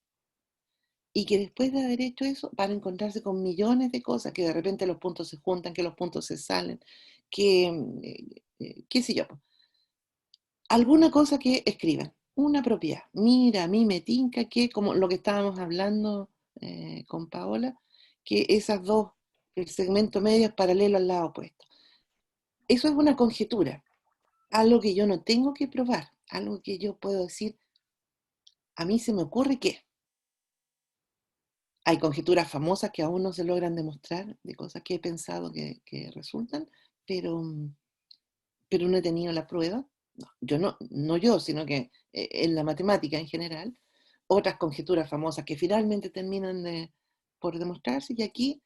Y que después de haber hecho eso van a encontrarse con millones de cosas, que de repente los puntos se juntan, que los puntos se salen, que, qué sé yo, alguna cosa que escriban, una propiedad. Mira, a mí me tinca que, como lo que estábamos hablando con Paola, que esas dos, el segmento medio es paralelo al lado opuesto. Eso es una conjetura, algo que yo no tengo que probar, algo que yo puedo decir, a mí se me ocurre que. Hay conjeturas famosas que aún no se logran demostrar, de cosas que he pensado que resultan, pero no he tenido la prueba. No, yo no yo, sino que en la matemática en general, otras conjeturas famosas que finalmente terminan por demostrarse, y aquí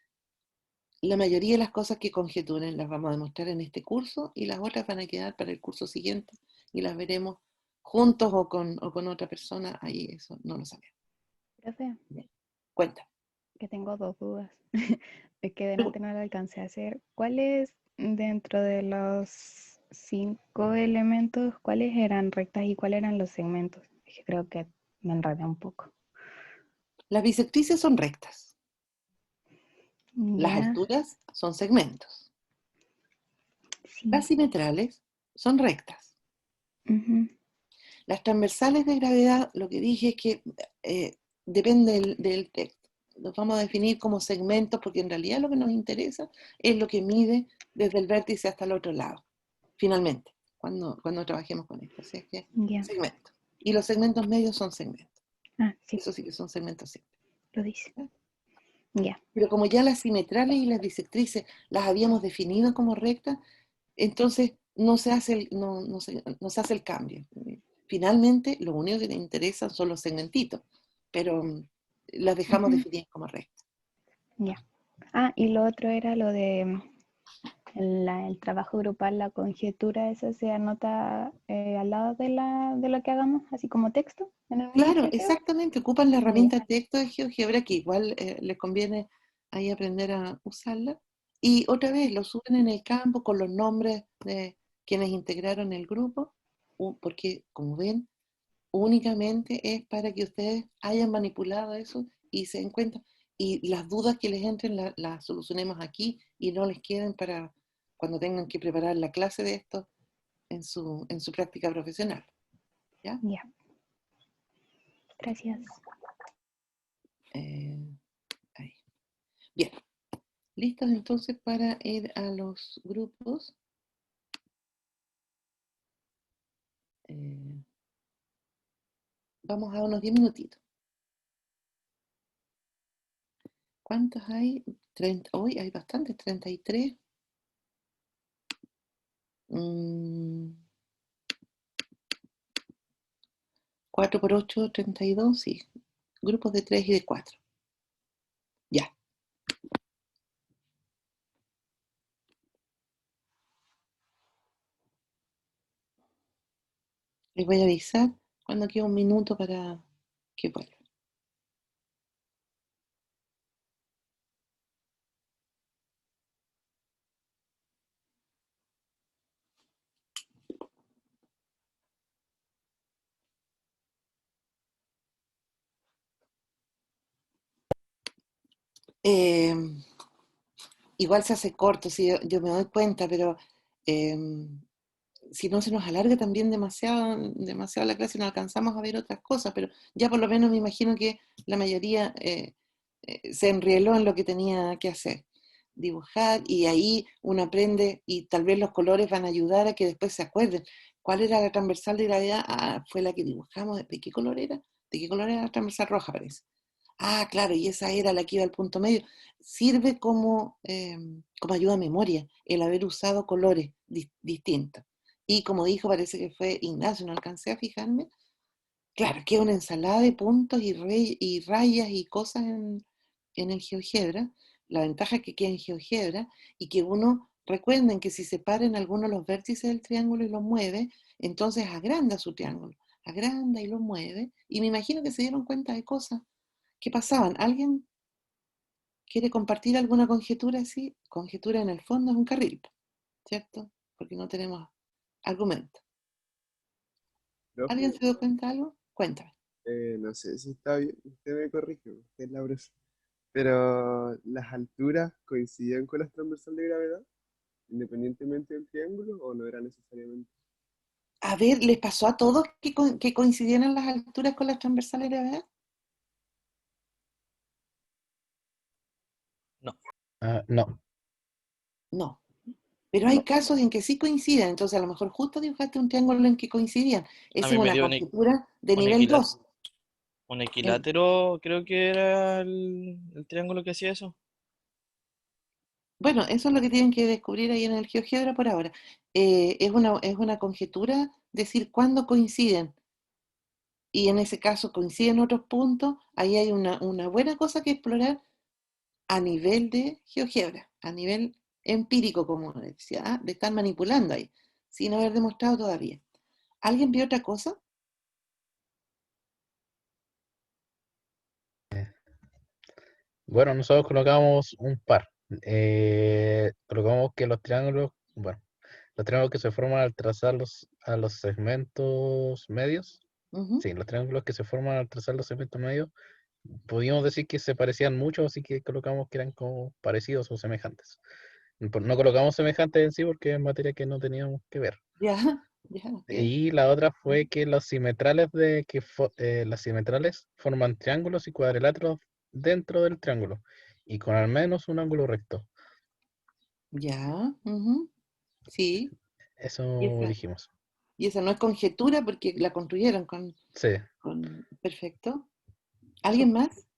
la mayoría de las cosas que conjeturen las vamos a demostrar en este curso, y las otras van a quedar para el curso siguiente, y las veremos juntos o con otra persona, ahí eso no lo sabemos. Profe, Cuenta. que tengo dos dudas. Es que delante no lo alcancé a hacer. ¿Cuáles dentro de los 5 elementos, cuáles eran rectas y cuáles eran los segmentos? Es que creo que me enredé un poco. Las bisectrices son rectas. Las Ya, alturas son segmentos. sí. Las simetrales son rectas. Ujú. Las transversales de gravedad, lo que dije es que depende del texto. Los vamos a definir como segmentos porque en realidad lo que nos interesa es lo que mide desde el vértice hasta el otro lado, finalmente, cuando trabajemos con esto. Así es que Ya. segmentos. Y los segmentos medios son segmentos. Ah, sí, Eso sí que son segmentos siempre. lo dice. ¿Ya? Ya. Pero como ya las simetrales y las bisectrices las habíamos definido como rectas, entonces no se hace el cambio. Finalmente, lo único que te interesa son los segmentitos, pero las dejamos Ujú. definidas como rectas. Ya. Ah, y lo otro era lo de el trabajo grupal, la conjetura, eso se anota al lado de lo que hagamos, así como texto, en el mismo Claro, archivo. exactamente, ocupan la Ya. herramienta de texto de GeoGebra, que igual les conviene ahí aprender a usarla. Y otra vez, lo suben en el campo con los nombres de quienes integraron el grupo, porque como ven, únicamente es para que ustedes hayan manipulado eso y se den cuenta. Y las dudas que les entren las solucionemos aquí y no les queden para cuando tengan que preparar la clase de esto en su práctica profesional. ¿Ya? Ya. Gracias. Ahí. Bien. ¿Listos entonces para ir a los grupos? Vamos a unos 10 minutitos. ¿Cuántos hay? 30. Hoy hay bastantes, 33. 4 por 8, 32, sí. Grupos de 3 y de 4. Ya. Les voy a avisar cuando quede un minuto para que vuelvan. Igual se hace corto, sí, yo me doy cuenta, pero si no se nos alarga también demasiado la clase y no alcanzamos a ver otras cosas, pero ya por lo menos me imagino que la mayoría se enrieló en lo que tenía que hacer, dibujar, y ahí uno aprende y tal vez los colores van a ayudar a que después se acuerden. ¿Cuál era la transversal de gravedad? Ah, fue la que dibujamos. ¿De qué color era? ¿De qué color era la transversal roja, parece? Ah, claro, y esa era la que iba al punto medio. Sirve como ayuda a memoria el haber usado colores distintos. Y como dijo, parece que fue Ignacio, no alcancé a fijarme. Claro, que una ensalada de puntos y rayas y cosas en el GeoGebra. La ventaja es que queda en GeoGebra y que uno, recuerden que si separen algunos los vértices del triángulo y los mueve, entonces agranda su triángulo, agranda y lo mueve. Y me imagino que se dieron cuenta de cosas que pasaban. ¿Alguien quiere compartir alguna conjetura así? Conjetura en el fondo es un carril, ¿cierto? Porque no tenemos argumento. ¿Alguien Profe, se dio cuenta de algo? Cuéntame. no sé si está bien, usted me corrige, usted es la profe. Pero las alturas coincidían con las transversales de gravedad, independientemente del triángulo, o no era necesariamente. A ver, ¿les pasó a todos que coincidieran las alturas con las transversales de gravedad? No. No. No. Pero hay casos en que sí coinciden, entonces a lo mejor justo dibujaste un triángulo en que coincidían. A Esa mí es me una dio conjetura de un nivel 2. un equilátero, creo que era el triángulo que hacía eso. Bueno, eso es lo que tienen que descubrir ahí en el GeoGebra por ahora. Es una conjetura decir cuándo coinciden. Y en ese caso coinciden otros puntos, ahí hay una buena cosa que explorar a nivel de GeoGebra, a nivel empírico, como decía, de estar manipulando ahí, sin haber demostrado todavía. ¿Alguien vio otra cosa? Bueno, nosotros colocamos un par. Colocamos que los triángulos, bueno, los triángulos que se forman al trazar a los segmentos medios, Ujú. sí, los triángulos que se forman al trazar los segmentos medios, podíamos decir que se parecían mucho, así que colocamos que eran como parecidos o semejantes. No colocamos semejantes en sí porque es materia que no teníamos que ver. Ya, ya, ok. Y la otra fue que los simetrales las simetrales forman triángulos y cuadriláteros dentro del triángulo y con al menos un ángulo recto. Ya, ujú, sí. Y Eso esa, dijimos. y esa no es conjetura porque la construyeron Sí. perfecto. Eso. ¿Alguien más?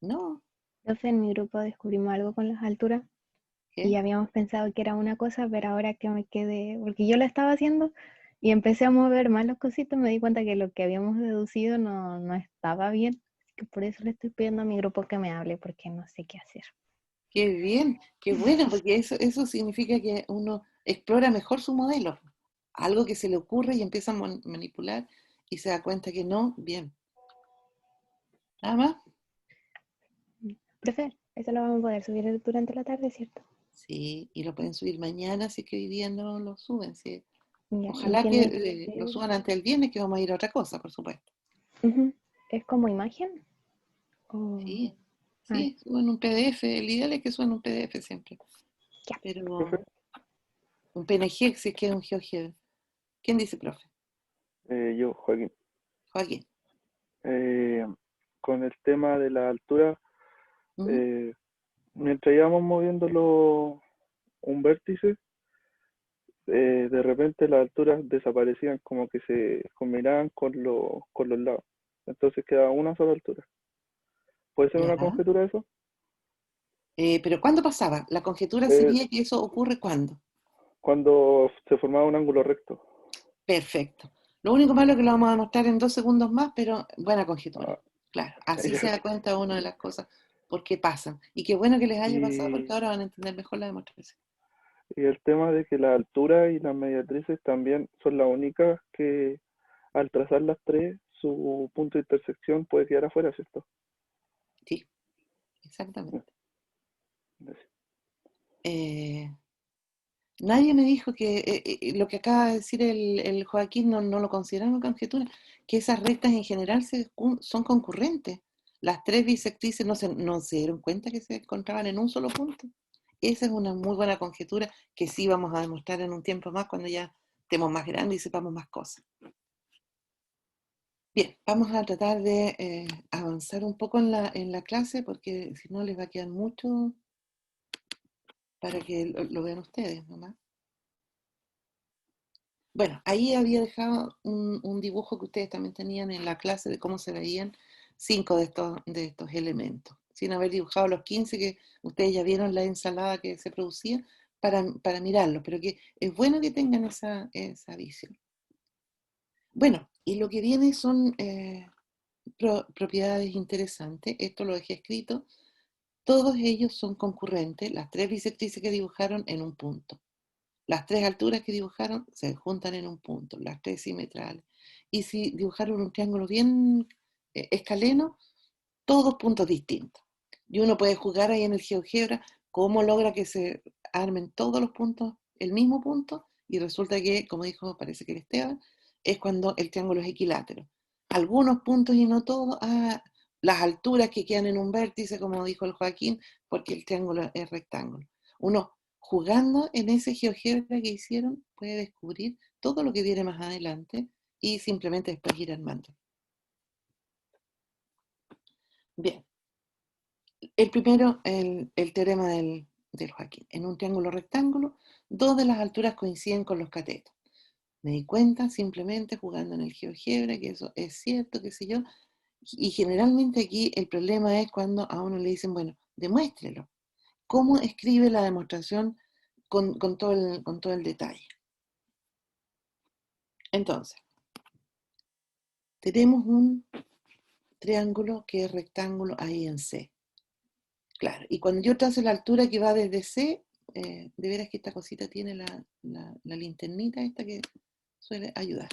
No. Entonces en mi grupo descubrimos algo con las alturas y ¿Qué? habíamos pensado que era una cosa, pero ahora que me quedé, porque yo lo estaba haciendo y empecé a mover más los cositos, me di cuenta que lo que habíamos deducido no estaba bien. Así que por eso le estoy pidiendo a mi grupo que me hable, porque no sé qué hacer. Qué bien, qué bueno, porque eso significa que uno explora mejor su modelo. Algo que se le ocurre y empieza a manipular y se da cuenta que no, bien. Nada más. Profe, eso lo vamos a poder subir durante la tarde, ¿cierto? Sí, y lo pueden subir mañana, si es que hoy día no lo suben. Sí. Ya, y Ojalá que tiene que lo ser... suban antes del viernes, que vamos a ir a otra cosa, por supuesto. Ujú. ¿Es como imagen? O... Sí, Ah, sí, suben un PDF. El ideal es que suban un PDF siempre. ya. Profe, Pero un PNG, si es que es un GeoGebra. ¿Quién dice, profe? Yo, Joaquín. Joaquín. Eh, con el tema de la altura, Ujú. mientras íbamos moviéndolo un vértice, de repente las alturas desaparecían, como que se combinaban con los lados. Entonces quedaba una sola altura. ¿Puede ser Ya. una conjetura eso? Pero ¿cuándo pasaba? La conjetura Eh, sería que eso ocurre cuando. Cuando se formaba un ángulo recto. Perfecto. Lo único malo es que lo vamos a demostrar en 2 segundos más, pero buena conjetura. Ah, Claro, así se ya. da cuenta uno de las cosas por qué pasan. Y qué bueno que les haya pasado porque Y, ahora van a entender mejor la demostración. y el tema de que la altura y las mediatrices también son las únicas que al trazar las tres, su punto de intersección puede quedar afuera, ¿cierto? Sí, exactamente. Gracias. Nadie me dijo que lo que acaba de decir el Joaquín no lo consideramos conjetura, que esas rectas en general son concurrentes. Las tres bisectrices no se dieron cuenta que se encontraban en un solo punto. Esa es una muy buena conjetura que sí vamos a demostrar en un tiempo más cuando ya estemos más grandes y sepamos más cosas. Bien, vamos a tratar de avanzar un poco en la clase porque si no les va a quedar mucho para que lo vean ustedes, nomás. Bueno, ahí había dejado un dibujo que ustedes también tenían en la clase de cómo se veían 5 de estos elementos, sin haber dibujado los 15 que ustedes ya vieron la ensalada que se producía para mirarlo, pero que es bueno que tengan esa visión. Bueno, y lo que viene son propiedades interesantes, esto lo dejé escrito, todos ellos son concurrentes, las tres bisectrices que dibujaron en un punto. Las tres alturas que dibujaron se juntan en un punto, las tres simetrales. Y si dibujaron un triángulo bien escaleno, todos puntos distintos. Y uno puede jugar ahí en el GeoGebra cómo logra que se armen todos los puntos, el mismo punto, y resulta que, como dijo, parece que el Esteban, es cuando el triángulo es equilátero. Algunos puntos y no todos, las alturas que quedan en un vértice, como dijo el Joaquín, porque el triángulo es rectángulo. Uno, jugando en ese GeoGebra que hicieron, puede descubrir todo lo que viene más adelante y simplemente después ir armando. Bien. El primero, el teorema del Joaquín. En un triángulo rectángulo, dos de las alturas coinciden con los catetos. Me di cuenta simplemente jugando en el GeoGebra que eso es cierto, qué sé yo. Y generalmente aquí el problema es cuando a uno le dicen, bueno, demuéstrelo. ¿Cómo escribe la demostración con todo el detalle? Entonces, tenemos un triángulo que es rectángulo ahí en C. Claro, y cuando yo trazo la altura que va desde C, de veras que esta cosita tiene la linternita esta que suele ayudar.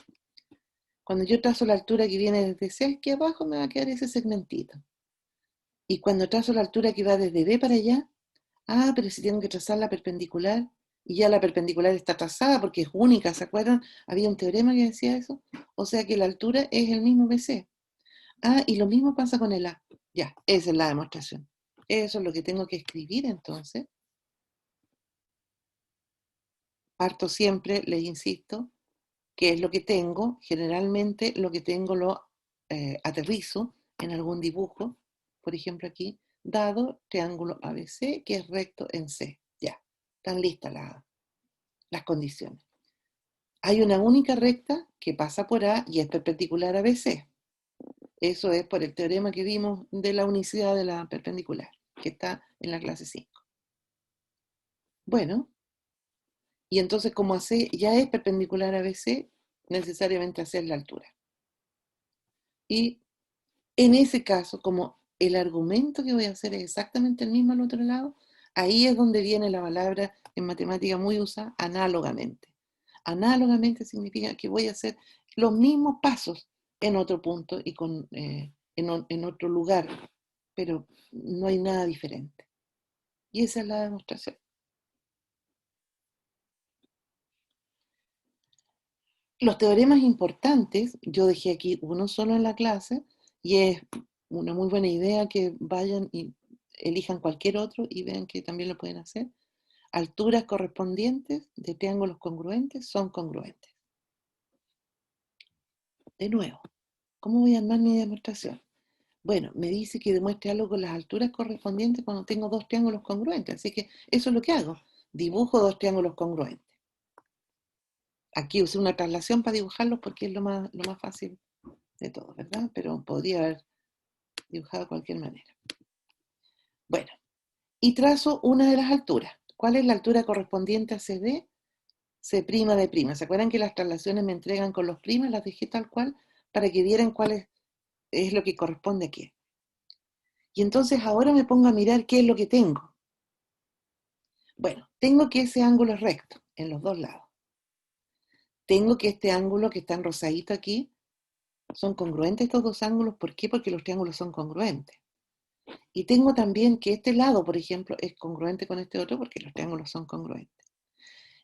Cuando yo trazo la altura que viene desde C aquí abajo, me va a quedar ese segmentito. Y cuando trazo la altura que va desde B para allá, pero si tengo que trazar la perpendicular, y ya la perpendicular está trazada porque es única, ¿se acuerdan? Había un teorema que decía eso. O sea que la altura es el mismo BC. Y lo mismo pasa con el A. Ya, esa es la demostración. Eso es lo que tengo que escribir entonces. Parto siempre, les insisto, que es lo que tengo. Generalmente lo que tengo lo aterrizo en algún dibujo. Por ejemplo aquí, dado triángulo ABC que es recto en C. Ya, están listas las condiciones. Hay una única recta que pasa por A y es perpendicular a BC. Eso es por el teorema que vimos de la unicidad de la perpendicular, que está en la clase 5. Bueno, y entonces como AC ya es perpendicular a BC, necesariamente AC es la altura. Y en ese caso, como el argumento que voy a hacer es exactamente el mismo al otro lado, ahí es donde viene la palabra en matemática muy usada, análogamente. Análogamente significa que voy a hacer los mismos pasos en otro punto y en otro lugar, pero no hay nada diferente. Y esa es la demostración. Los teoremas importantes, yo dejé aquí uno solo en la clase y es una muy buena idea que vayan y elijan cualquier otro y vean que también lo pueden hacer. Alturas correspondientes de triángulos congruentes son congruentes. De nuevo, ¿cómo voy a armar mi demostración? Bueno, me dice que demuestre algo con las alturas correspondientes cuando tengo dos triángulos congruentes. Así que eso es lo que hago. Dibujo dos triángulos congruentes. Aquí usé una traslación para dibujarlos porque es lo más fácil de todo, ¿verdad? Pero podría haber dibujado de cualquier manera. Bueno, y trazo una de las alturas. ¿Cuál es la altura correspondiente a CD? C' de prima. ¿Se acuerdan que las traslaciones me entregan con los primas? Las dejé tal cual para que vieran cuál es lo que corresponde aquí. Y entonces ahora me pongo a mirar qué es lo que tengo. Bueno, tengo que ese ángulo es recto en los dos lados. Tengo que este ángulo que está en rosadito aquí, son congruentes estos dos ángulos. ¿Por qué? Porque los triángulos son congruentes. Y tengo también que este lado, por ejemplo, es congruente con este otro porque los triángulos son congruentes.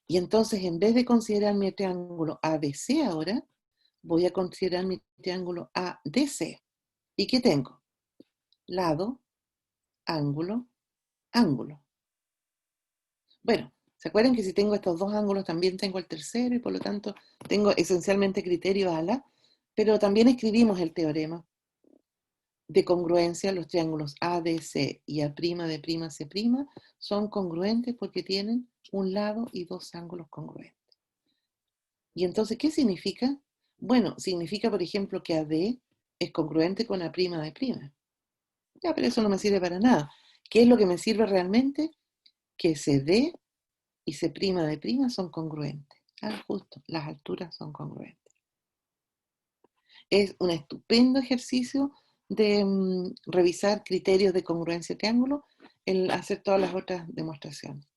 Y entonces, en vez de considerar mi triángulo ABC ahora, voy a considerar mi triángulo ADC. ¿Y qué tengo? Lado, ángulo, ángulo. Bueno, ¿se acuerdan que si tengo estos dos ángulos también tengo el tercero y por lo tanto tengo esencialmente criterio ala? Pero también escribimos el teorema de congruencia. Los triángulos ADC y A''C' son congruentes porque tienen un lado y dos ángulos congruentes. Y entonces, ¿qué significa? Bueno, significa, por ejemplo, que AD es congruente con A'D'. Ya, pero eso no me sirve para nada. ¿Qué es lo que me sirve realmente? Que CD y C'D' son congruentes. Ah, justo, las alturas son congruentes. Es un estupendo ejercicio de revisar criterios de congruencia de triángulo, el hacer todas las otras demostraciones.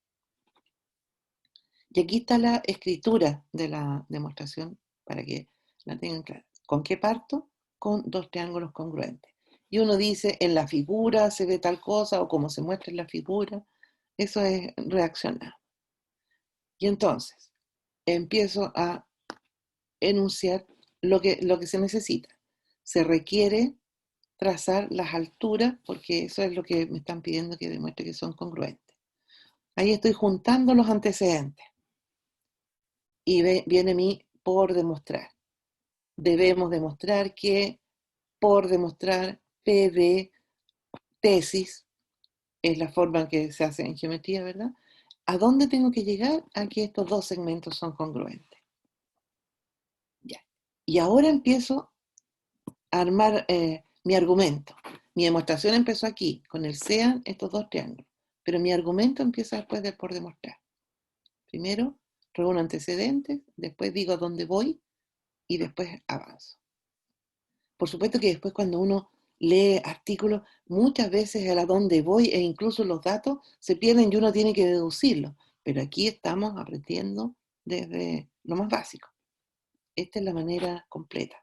Y aquí está la escritura de la demostración para que la tengan clara. ¿Con qué parto? Con dos triángulos congruentes. Y uno dice, en la figura se ve tal cosa, o como se muestra en la figura. Eso es reaccionar. Y entonces, empiezo a enunciar lo que se necesita. Se requiere trazar las alturas, porque eso es lo que me están pidiendo que demuestre que son congruentes. Ahí estoy juntando los antecedentes. Y viene mi por demostrar. Debemos demostrar que por demostrar PB tesis es la forma en que se hace en geometría, ¿verdad? ¿A dónde tengo que llegar? A que estos dos segmentos son congruentes. Ya. Y ahora empiezo a armar mi argumento. Mi demostración empezó aquí, con el SEAN, estos dos triángulos. Pero mi argumento empieza después de por demostrar. Primero, reúno antecedentes, después digo a dónde voy y después avanzo. Por supuesto que después cuando uno lee artículos, muchas veces el a dónde voy e incluso los datos se pierden y uno tiene que deducirlos. Pero aquí estamos aprendiendo desde lo más básico. Esta es la manera completa.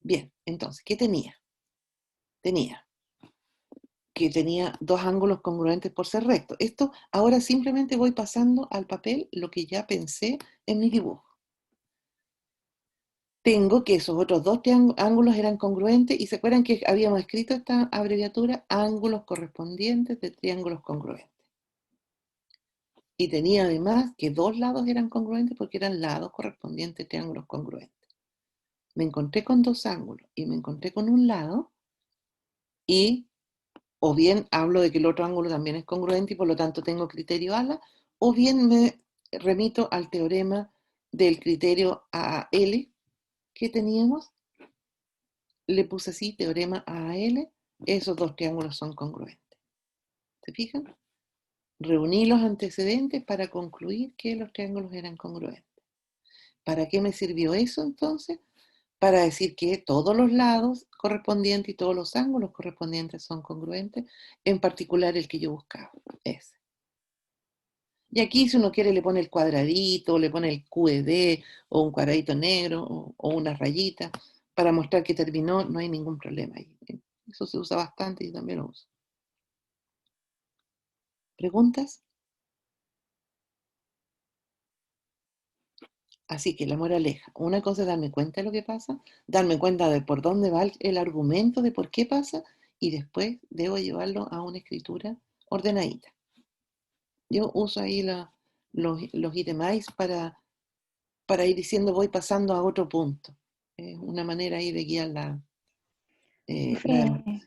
Bien, entonces, ¿qué tenía? Tenía que tenía dos ángulos congruentes por ser recto. Esto ahora simplemente voy pasando al papel lo que ya pensé en mi dibujo. Tengo que esos otros dos ángulos eran congruentes y se acuerdan que habíamos escrito esta abreviatura, ángulos correspondientes de triángulos congruentes. Y tenía además que dos lados eran congruentes porque eran lados correspondientes de triángulos congruentes. Me encontré con dos ángulos y me encontré con un lado y o bien hablo de que el otro ángulo también es congruente y por lo tanto tengo criterio ala, o bien me remito al teorema del criterio AL que teníamos. Le puse así, teorema AL, esos dos triángulos son congruentes. ¿Se fijan? Reuní los antecedentes para concluir que los triángulos eran congruentes. ¿Para qué me sirvió eso entonces? Para decir que todos los lados correspondientes y todos los ángulos correspondientes son congruentes, en particular el que yo buscaba, ese. Y aquí si uno quiere le pone el cuadradito, le pone el QED, o un cuadradito negro, o una rayita, para mostrar que terminó, no hay ningún problema ahí. Eso se usa bastante y yo también lo uso. ¿Preguntas? Así que la moraleja, una cosa es darme cuenta de lo que pasa, darme cuenta de por dónde va el argumento de por qué pasa, y después debo llevarlo a una escritura ordenadita. Yo uso ahí los itemais para ir diciendo voy pasando a otro punto. Es una manera ahí de guiar Profe,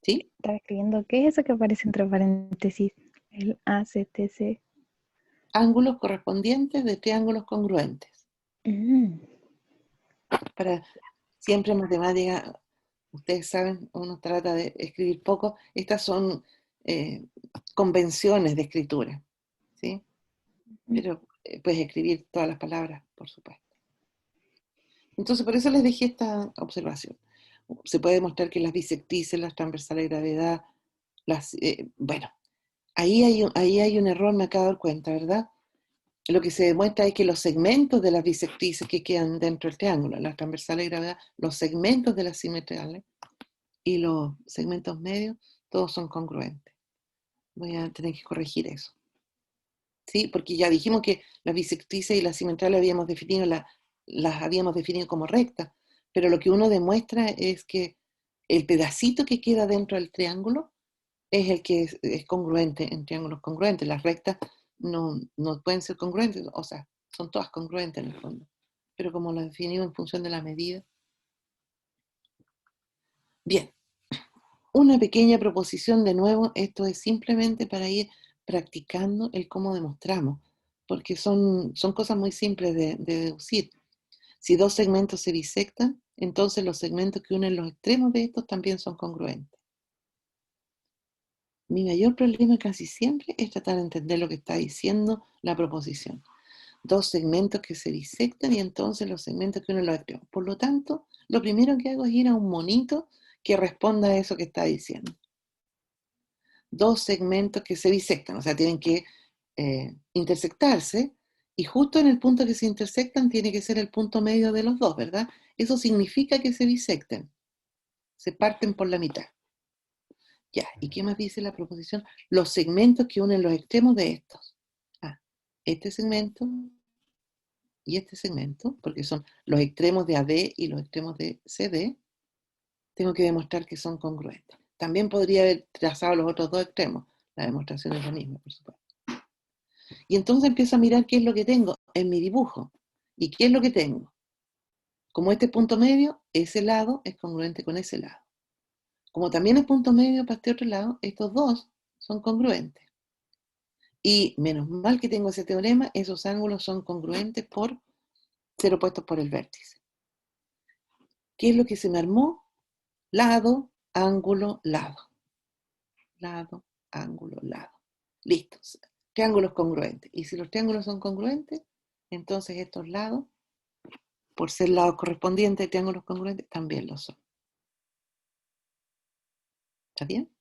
¿Sí? estaba escribiendo, ¿qué es eso que aparece entre paréntesis? El ACTC. Ángulos correspondientes de triángulos congruentes. Para siempre en matemática, ustedes saben, uno trata de escribir poco. Estas son convenciones de escritura, ¿sí? Pero puedes escribir todas las palabras, por supuesto. Entonces, por eso les dejé esta observación. Se puede demostrar que las bisectrices, las transversales de gravedad, bueno, ahí hay un error, me acabo de dar cuenta, ¿verdad? Lo que se demuestra es que los segmentos de las bisectrices que quedan dentro del triángulo, las transversales de gravedad, los segmentos de las simetrales y los segmentos medios, todos son congruentes. Voy a tener que corregir eso. ¿Sí? Porque ya dijimos que las bisectrices y las simetrales las habíamos definido como rectas, pero lo que uno demuestra es que el pedacito que queda dentro del triángulo es el que es congruente en triángulos congruentes. Las rectas no pueden ser congruentes, o sea, son todas congruentes en el fondo, pero como las definimos en función de la medida. Bien, una pequeña proposición de nuevo, esto es simplemente para ir practicando el cómo demostramos, porque son cosas muy simples de deducir. Si dos segmentos se bisectan, entonces los segmentos que unen los extremos de estos también son congruentes. Mi mayor problema casi siempre es tratar de entender lo que está diciendo la proposición. Dos segmentos que se bisectan y entonces los segmentos que unen los extremos. Por lo tanto, lo primero que hago es ir a un monito que responda a eso que está diciendo. Dos segmentos que se bisectan, o sea, tienen que intersectarse, y justo en el punto que se intersectan tiene que ser el punto medio de los dos, ¿verdad? Eso significa que se bisecten, se parten por la mitad. Ya, ¿y qué más dice la proposición? Los segmentos que unen los extremos de estos. Este segmento y este segmento, porque son los extremos de AD y los extremos de CD, tengo que demostrar que son congruentes. También podría haber trazado los otros dos extremos. La demostración es la misma, por supuesto. Y entonces empiezo a mirar qué es lo que tengo en mi dibujo. ¿Y qué es lo que tengo? Como este punto medio, ese lado es congruente con ese lado. Como también es punto medio para este otro lado, estos dos son congruentes. Y menos mal que tengo ese teorema, esos ángulos son congruentes por ser opuestos por el vértice. ¿Qué es lo que se me armó? Lado, ángulo, lado. Lado, ángulo, lado. Listo. Triángulos congruentes. Y si los triángulos son congruentes, entonces estos lados, por ser lados correspondientes de triángulos congruentes, también lo son. ¿Está bien?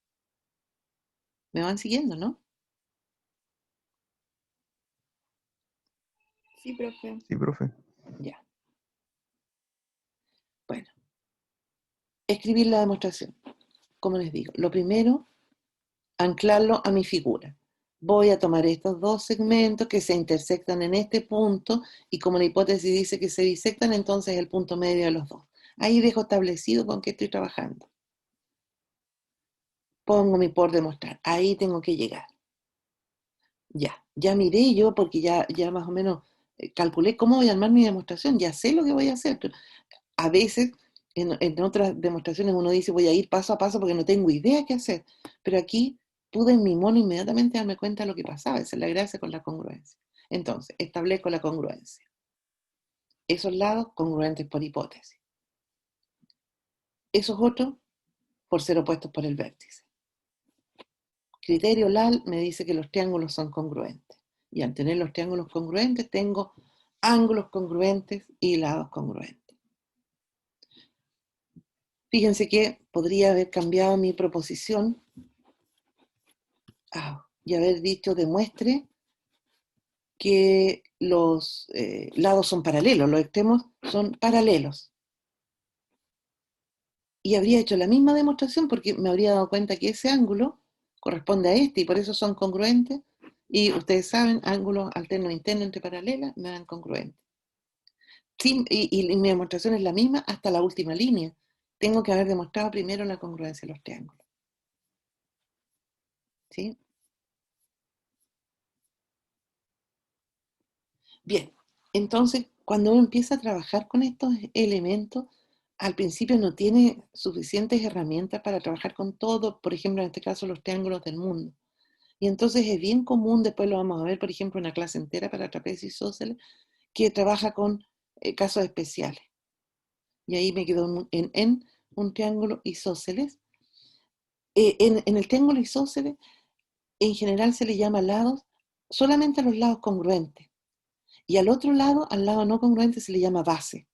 ¿Me van siguiendo, no? Sí, profe. Sí, profe. Ya. Bueno. Escribir la demostración. Como les digo, lo primero, anclarlo a mi figura. Voy a tomar estos dos segmentos que se intersectan en este punto y como la hipótesis dice que se bisectan, entonces el punto medio de los dos. Ahí dejo establecido con qué estoy trabajando. Pongo mi por demostrar. Ahí tengo que llegar. Ya miré yo porque ya más o menos calculé cómo voy a armar mi demostración. Ya sé lo que voy a hacer. Pero a veces en otras demostraciones uno dice voy a ir paso a paso porque no tengo idea qué hacer. Pero aquí pude en mi mono inmediatamente darme cuenta de lo que pasaba. Esa es la gracia con la congruencia. Entonces, establezco la congruencia. Esos lados congruentes por hipótesis. Esos otros por ser opuestos por el vértice. Criterio LAL me dice que los triángulos son congruentes. Y al tener los triángulos congruentes tengo ángulos congruentes y lados congruentes. Fíjense que podría haber cambiado mi proposición y haber dicho demuestre que los lados son paralelos, los extremos son paralelos. Y habría hecho la misma demostración porque me habría dado cuenta que ese ángulo corresponde a este y por eso son congruentes. Y ustedes saben, ángulos alternos internos entre paralelas me dan congruentes. Sí, y mi demostración es la misma hasta la última línea. Tengo que haber demostrado primero la congruencia de los triángulos. ¿Sí? Bien, entonces cuando uno empieza a trabajar con estos elementos, al principio no tiene suficientes herramientas para trabajar con todo, por ejemplo, en este caso, los triángulos del mundo. Y entonces es bien común, después lo vamos a ver, por ejemplo, una clase entera para trapecio isósceles, que trabaja con casos especiales. Y ahí me quedo en un triángulo isósceles. En el triángulo isósceles, en general se le llama lados solamente a los lados congruentes. Y al otro lado, al lado no congruente, se le llama base.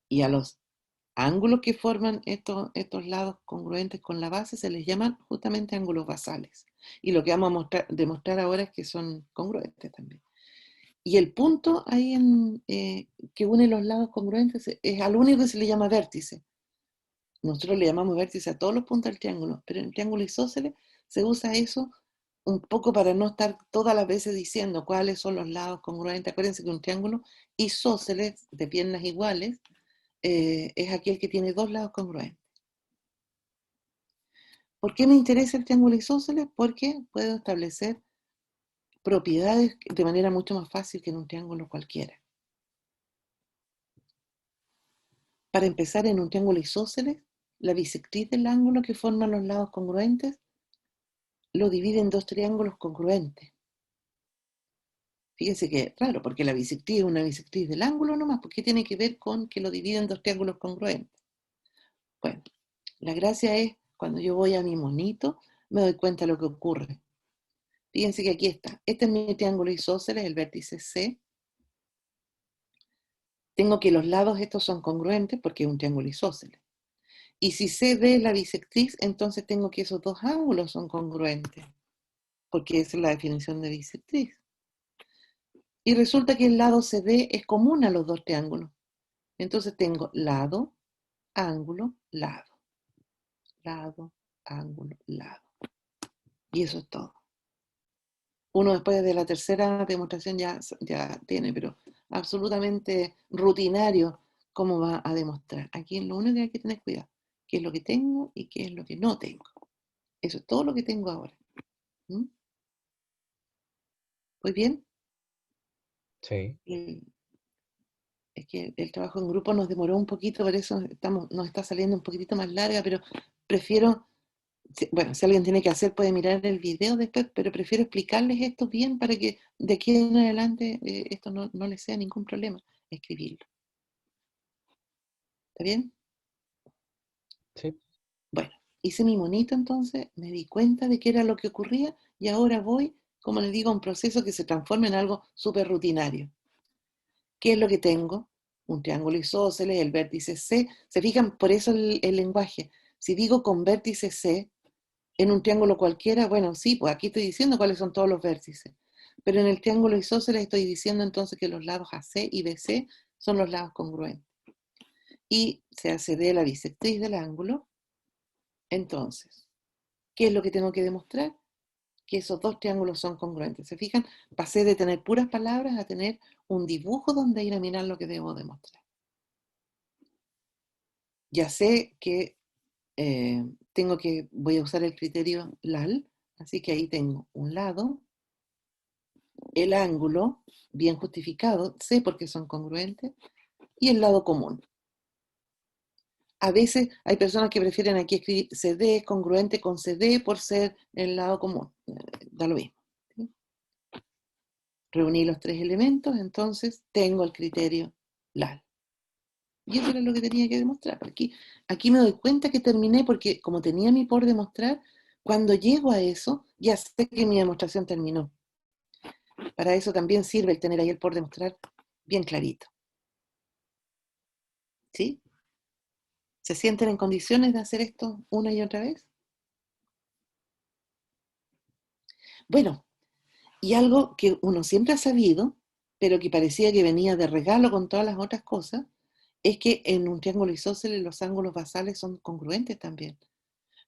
Y a los ángulos que forman estos lados congruentes con la base se les llaman justamente ángulos basales. Y lo que vamos a demostrar ahora es que son congruentes también. Y el punto ahí que une los lados congruentes es al único que se le llama vértice. Nosotros le llamamos vértice a todos los puntos del triángulo, pero en el triángulo isósceles se usa eso un poco para no estar todas las veces diciendo cuáles son los lados congruentes. Acuérdense que un triángulo isósceles de piernas iguales es aquel que tiene dos lados congruentes. ¿Por qué me interesa el triángulo isósceles? Porque puedo establecer propiedades de manera mucho más fácil que en un triángulo cualquiera. Para empezar, en un triángulo isósceles, la bisectriz del ángulo que forman los lados congruentes lo divide en dos triángulos congruentes. Fíjense que, claro, porque la bisectriz es una bisectriz del ángulo nomás, porque tiene que ver con que lo divide en dos triángulos congruentes. Bueno, la gracia es, cuando yo voy a mi monito, me doy cuenta de lo que ocurre. Fíjense que aquí está. Este es mi triángulo isósceles, el vértice C. Tengo que los lados estos son congruentes porque es un triángulo isósceles. Y si CD es la bisectriz, entonces tengo que esos dos ángulos son congruentes, porque esa es la definición de bisectriz. Y resulta que el lado CD es común a los dos triángulos. Entonces tengo lado, ángulo, lado. Lado, ángulo, lado. Y eso es todo. Uno después de la tercera demostración ya tiene, pero absolutamente rutinario cómo va a demostrar. Aquí lo único que hay que tener cuidado, qué es lo que tengo y qué es lo que no tengo. Eso es todo lo que tengo ahora. ¿Mm? ¿Muy bien? Sí. Es que el trabajo en grupo nos demoró un poquito, por eso nos está saliendo un poquitito más larga, pero prefiero, bueno, si alguien tiene que hacer puede mirar el video después, pero prefiero explicarles esto bien para que de aquí en adelante esto no les sea ningún problema, escribirlo. ¿Está bien? Sí. Bueno, hice mi monito entonces, me di cuenta de qué era lo que ocurría y ahora voy, como les digo, a un proceso que se transforma en algo súper rutinario. ¿Qué es lo que tengo? Un triángulo isósceles, el vértice C. ¿Se fijan? Por eso el lenguaje. Si digo con vértice C, en un triángulo cualquiera, bueno, sí, pues aquí estoy diciendo cuáles son todos los vértices. Pero en el triángulo isósceles estoy diciendo entonces que los lados AC y BC son los lados congruentes. Y se hace de la bisectriz del ángulo. Entonces, ¿qué es lo que tengo que demostrar? Que esos dos triángulos son congruentes. ¿Se fijan? Pasé de tener puras palabras a tener un dibujo donde ir a mirar lo que debo demostrar. Ya sé que voy a usar el criterio LAL, así que ahí tengo un lado, el ángulo, bien justificado, sé por qué son congruentes, y el lado común. A veces hay personas que prefieren aquí escribir CD congruente con CD por ser el lado común. Da lo mismo. ¿Sí? Reuní los tres elementos, entonces tengo el criterio LAL. Y eso era lo que tenía que demostrar. Aquí me doy cuenta que terminé porque como tenía mi por demostrar, cuando llego a eso, ya sé que mi demostración terminó. Para eso también sirve el tener ahí el por demostrar bien clarito. ¿Sí? ¿Se sienten en condiciones de hacer esto una y otra vez? Bueno, y algo que uno siempre ha sabido, pero que parecía que venía de regalo con todas las otras cosas, es que en un triángulo isósceles los ángulos basales son congruentes también.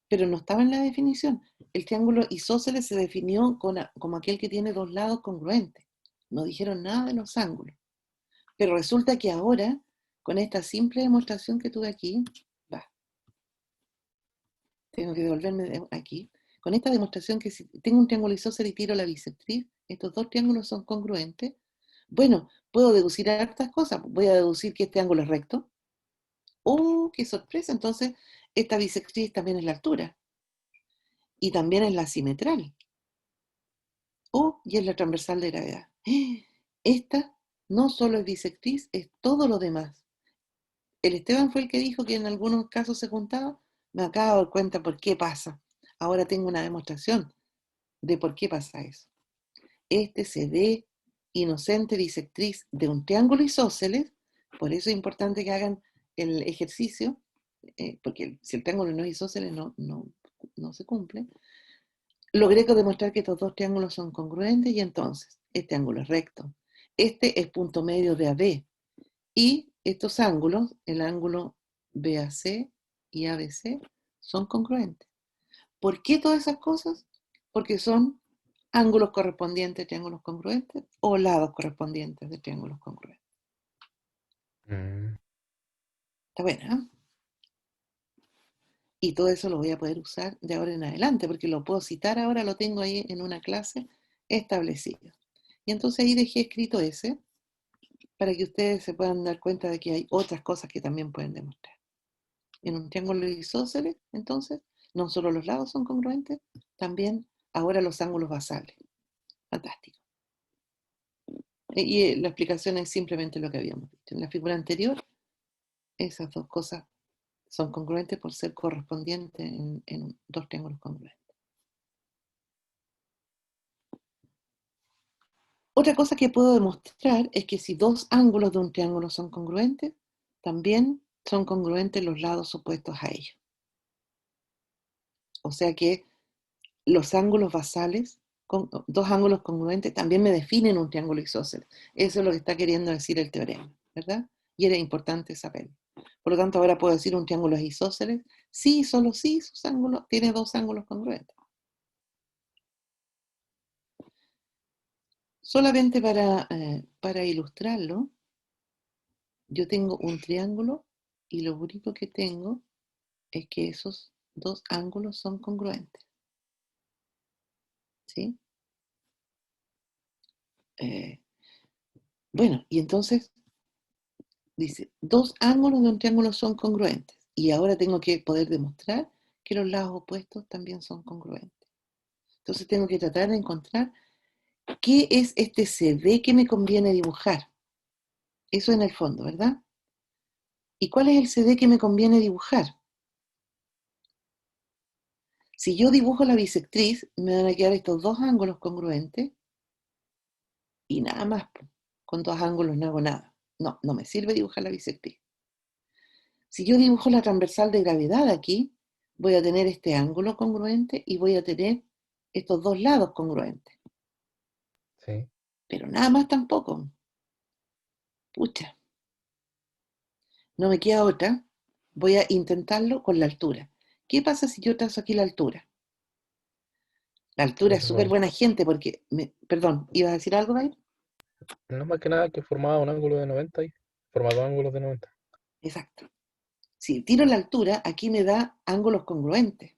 Pero no estaba en la definición. El triángulo isósceles se definió como aquel que tiene dos lados congruentes. No dijeron nada de los ángulos. Pero resulta que ahora, con esta simple demostración que tuve aquí, tengo que devolverme aquí. Con esta demostración que si tengo un triángulo isósceles y tiro la bisectriz, estos dos triángulos son congruentes. Bueno, puedo deducir hartas cosas. Voy a deducir que este ángulo es recto. ¡Oh, qué sorpresa! Entonces, esta bisectriz también es la altura. Y también es la simetral. ¡Oh, y es la transversal de gravedad! Esta no solo es bisectriz, es todo lo demás. El Esteban fue el que dijo que en algunos casos se juntaba. Me acabo de dar cuenta por qué pasa. Ahora tengo una demostración de por qué pasa eso. Este CD inocente bisectriz de un triángulo isósceles, por eso es importante que hagan el ejercicio, porque si el triángulo no es isósceles no se cumple. Logré demostrar que estos dos triángulos son congruentes y entonces este ángulo es recto. Este es punto medio de AB. Y estos ángulos, el ángulo BAC y ABC, son congruentes. ¿Por qué todas esas cosas? Porque son ángulos correspondientes a triángulos congruentes o lados correspondientes de triángulos congruentes. Mm. Está buena, ¿eh? Y todo eso lo voy a poder usar de ahora en adelante, porque lo puedo citar ahora, lo tengo ahí en una clase establecida. Y entonces ahí dejé escrito ese, para que ustedes se puedan dar cuenta de que hay otras cosas que también pueden demostrar. En un triángulo isósceles, entonces, no solo los lados son congruentes, también ahora los ángulos basales. Fantástico. Y la explicación es simplemente lo que habíamos visto. En la figura anterior, esas dos cosas son congruentes por ser correspondientes en dos triángulos congruentes. Otra cosa que puedo demostrar es que si dos ángulos de un triángulo son congruentes, también son congruentes los lados opuestos a ellos. O sea que los ángulos basales, dos ángulos congruentes, también me definen un triángulo isósceles. Eso es lo que está queriendo decir el teorema, ¿verdad? Y era importante saberlo. Por lo tanto, ahora puedo decir un triángulo es isósceles, sí, solo sí, sus ángulos, tiene dos ángulos congruentes. Solamente para ilustrarlo, yo tengo un triángulo y lo único que tengo es que esos dos ángulos son congruentes. ¿Sí? Bueno, y entonces dice, dos ángulos de un triángulo son congruentes. Y ahora tengo que poder demostrar que los lados opuestos también son congruentes. Entonces tengo que tratar de encontrar qué es este CD que me conviene dibujar. Eso en el fondo, ¿verdad? ¿Y cuál es el CD que me conviene dibujar? Si yo dibujo la bisectriz, me van a quedar estos dos ángulos congruentes y nada más. Con dos ángulos no hago nada. No me sirve dibujar la bisectriz. Si yo dibujo la transversal de gravedad aquí, voy a tener este ángulo congruente y voy a tener estos dos lados congruentes. Sí. Pero nada más tampoco. Pucha. No me queda otra. Voy a intentarlo con la altura. ¿Qué pasa si yo trazo aquí la altura? La altura es súper buena gente porque... Perdón, ¿ibas a decir algo, David? No más que nada que formaba un ángulo de 90 y forma dos ángulos de 90. Exacto. Si tiro la altura, aquí me da ángulos congruentes.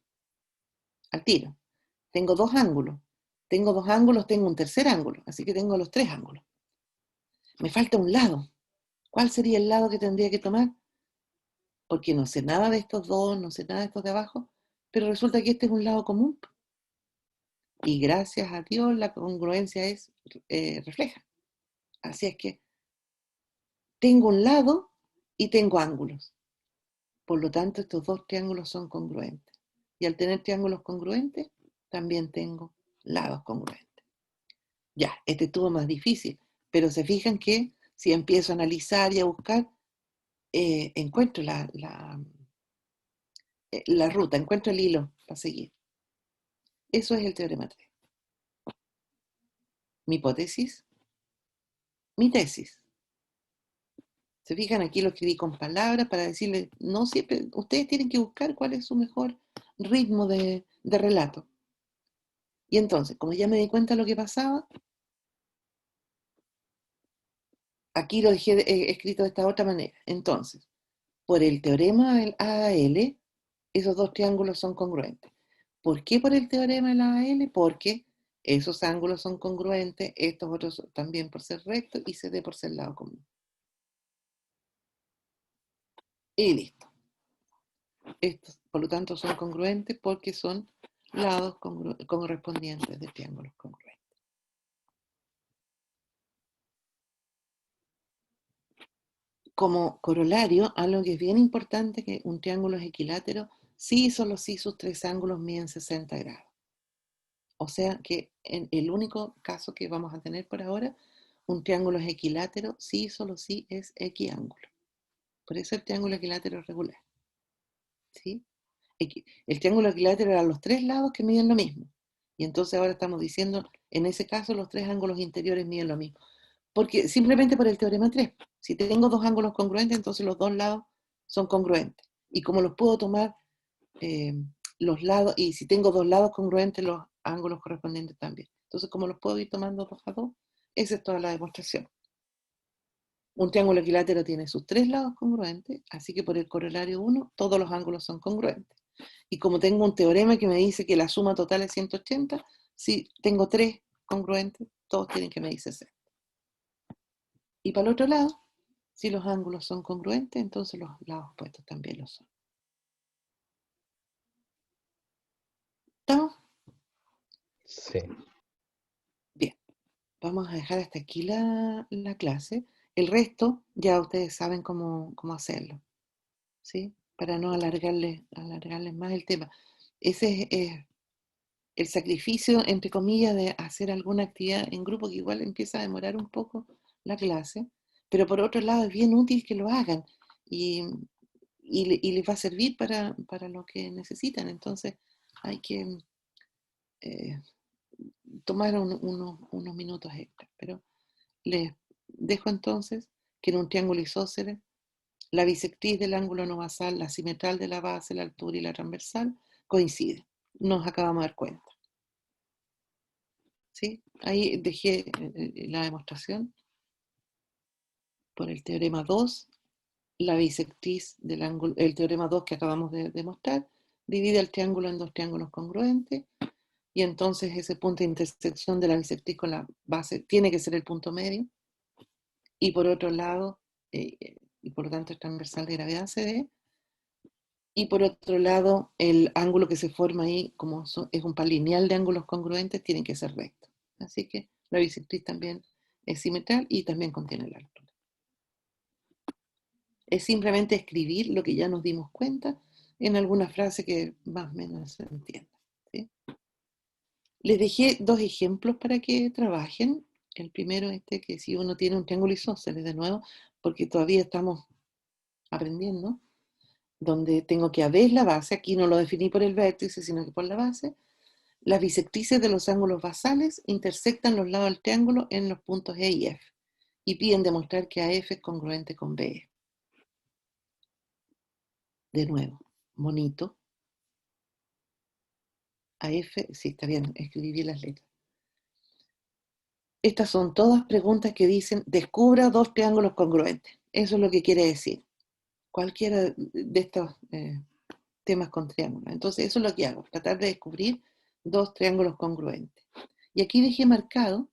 Al tiro. Tengo dos ángulos. Tengo dos ángulos, tengo un tercer ángulo. Así que tengo los tres ángulos. Me falta un lado. ¿Cuál sería el lado que tendría que tomar? Porque no sé nada de estos dos, no sé nada de estos de abajo, pero resulta que este es un lado común. Y gracias a Dios la congruencia es refleja. Así es que tengo un lado y tengo ángulos. Por lo tanto, estos dos triángulos son congruentes. Y al tener triángulos congruentes, también tengo lados congruentes. Ya, este estuvo más difícil, pero se fijan que si empiezo a analizar y a buscar, encuentro la ruta, encuentro el hilo para seguir. Eso es el teorema 3. Mi hipótesis, mi tesis. Se fijan, aquí lo escribí con palabras para decirles, no siempre, ustedes tienen que buscar cuál es su mejor ritmo de relato. Y entonces, como ya me di cuenta de lo que pasaba, aquí lo dejé escrito de esta otra manera. Entonces, por el teorema del AAL, esos dos triángulos son congruentes. ¿Por qué por el teorema del AAL? Porque esos ángulos son congruentes, estos otros también por ser rectos y CD por ser lado común. Y listo. Estos, por lo tanto, son congruentes porque son lados correspondientes de triángulos congruentes. Como corolario, algo que es bien importante, que un triángulo es equilátero si y solo si sus tres ángulos miden 60 grados. O sea que en el único caso que vamos a tener por ahora, un triángulo es equilátero si y solo si es equiángulo. Por eso el triángulo equilátero es regular. ¿Sí? El triángulo equilátero era los tres lados que miden lo mismo. Y entonces ahora estamos diciendo, en ese caso, los tres ángulos interiores miden lo mismo. Porque simplemente por el teorema 3. Si tengo dos ángulos congruentes, entonces los dos lados son congruentes. Y como los puedo tomar los lados, y si tengo dos lados congruentes, los ángulos correspondientes también. Entonces, como los puedo ir tomando dos a dos, esa es toda la demostración. Un triángulo equilátero tiene sus tres lados congruentes, así que por el corolario 1, todos los ángulos son congruentes. Y como tengo un teorema que me dice que la suma total es 180, si tengo tres congruentes, todos tienen que medir 60. Y para el otro lado, si los ángulos son congruentes, entonces los lados opuestos también lo son. ¿Estamos? Sí. Bien. Vamos a dejar hasta aquí la clase. El resto ya ustedes saben cómo hacerlo, ¿sí? Para no alargarles más el tema. Ese es el sacrificio, entre comillas, de hacer alguna actividad en grupo que igual empieza a demorar un poco la clase, pero por otro lado es bien útil que lo hagan y les va a servir para lo que necesitan. Entonces hay que tomar unos minutos extra. Pero les dejo entonces que en un triángulo isósceles la bisectriz del ángulo no basal, la simetral de la base, la altura y la transversal coinciden. Nos acabamos de dar cuenta. ¿Sí? Ahí dejé la demostración. Por el teorema 2, la bisectriz del ángulo, el teorema 2 que acabamos de demostrar, divide el triángulo en dos triángulos congruentes, y entonces ese punto de intersección de la bisectriz con la base tiene que ser el punto medio, y por otro lado, y por lo tanto es transversal de gravedad CD, y por otro lado, el ángulo que se forma ahí, como es un par lineal de ángulos congruentes, tiene que ser recto. Así que la bisectriz también es simetral y también contiene la altura. Es simplemente escribir lo que ya nos dimos cuenta en alguna frase que más o menos se entienda, ¿sí? Les dejé dos ejemplos para que trabajen. El primero que si uno tiene un triángulo isósceles, de nuevo, porque todavía estamos aprendiendo, donde tengo que A es la base, aquí no lo definí por el vértice, sino que por la base. Las bisectrices de los ángulos basales intersectan los lados del triángulo en los puntos E y F, y piden demostrar que AF es congruente con BE. De nuevo, bonito. AF, sí, está bien, escribí bien las letras. Estas son todas preguntas que dicen, descubra dos triángulos congruentes. Eso es lo que quiere decir. Cualquiera de estos temas con triángulos. Entonces, eso es lo que hago, tratar de descubrir dos triángulos congruentes. Y aquí dejé marcado,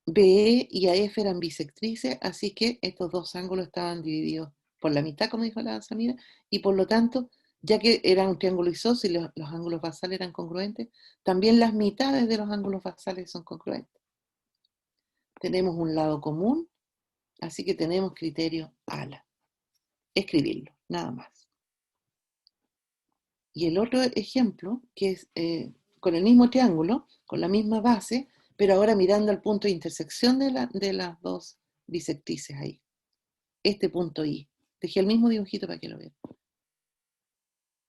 BE y AF eran bisectrices, así que estos dos ángulos estaban divididos por la mitad, como dijo la Samira, y por lo tanto, ya que era un triángulo isósceles y los ángulos basales eran congruentes, también las mitades de los ángulos basales son congruentes. Tenemos un lado común, así que tenemos criterio ALA. Escribirlo, nada más. Y el otro ejemplo, que es con el mismo triángulo, con la misma base, pero ahora mirando al punto de intersección de las dos bisectrices ahí. Este punto I. Dejé el mismo dibujito para que lo vean.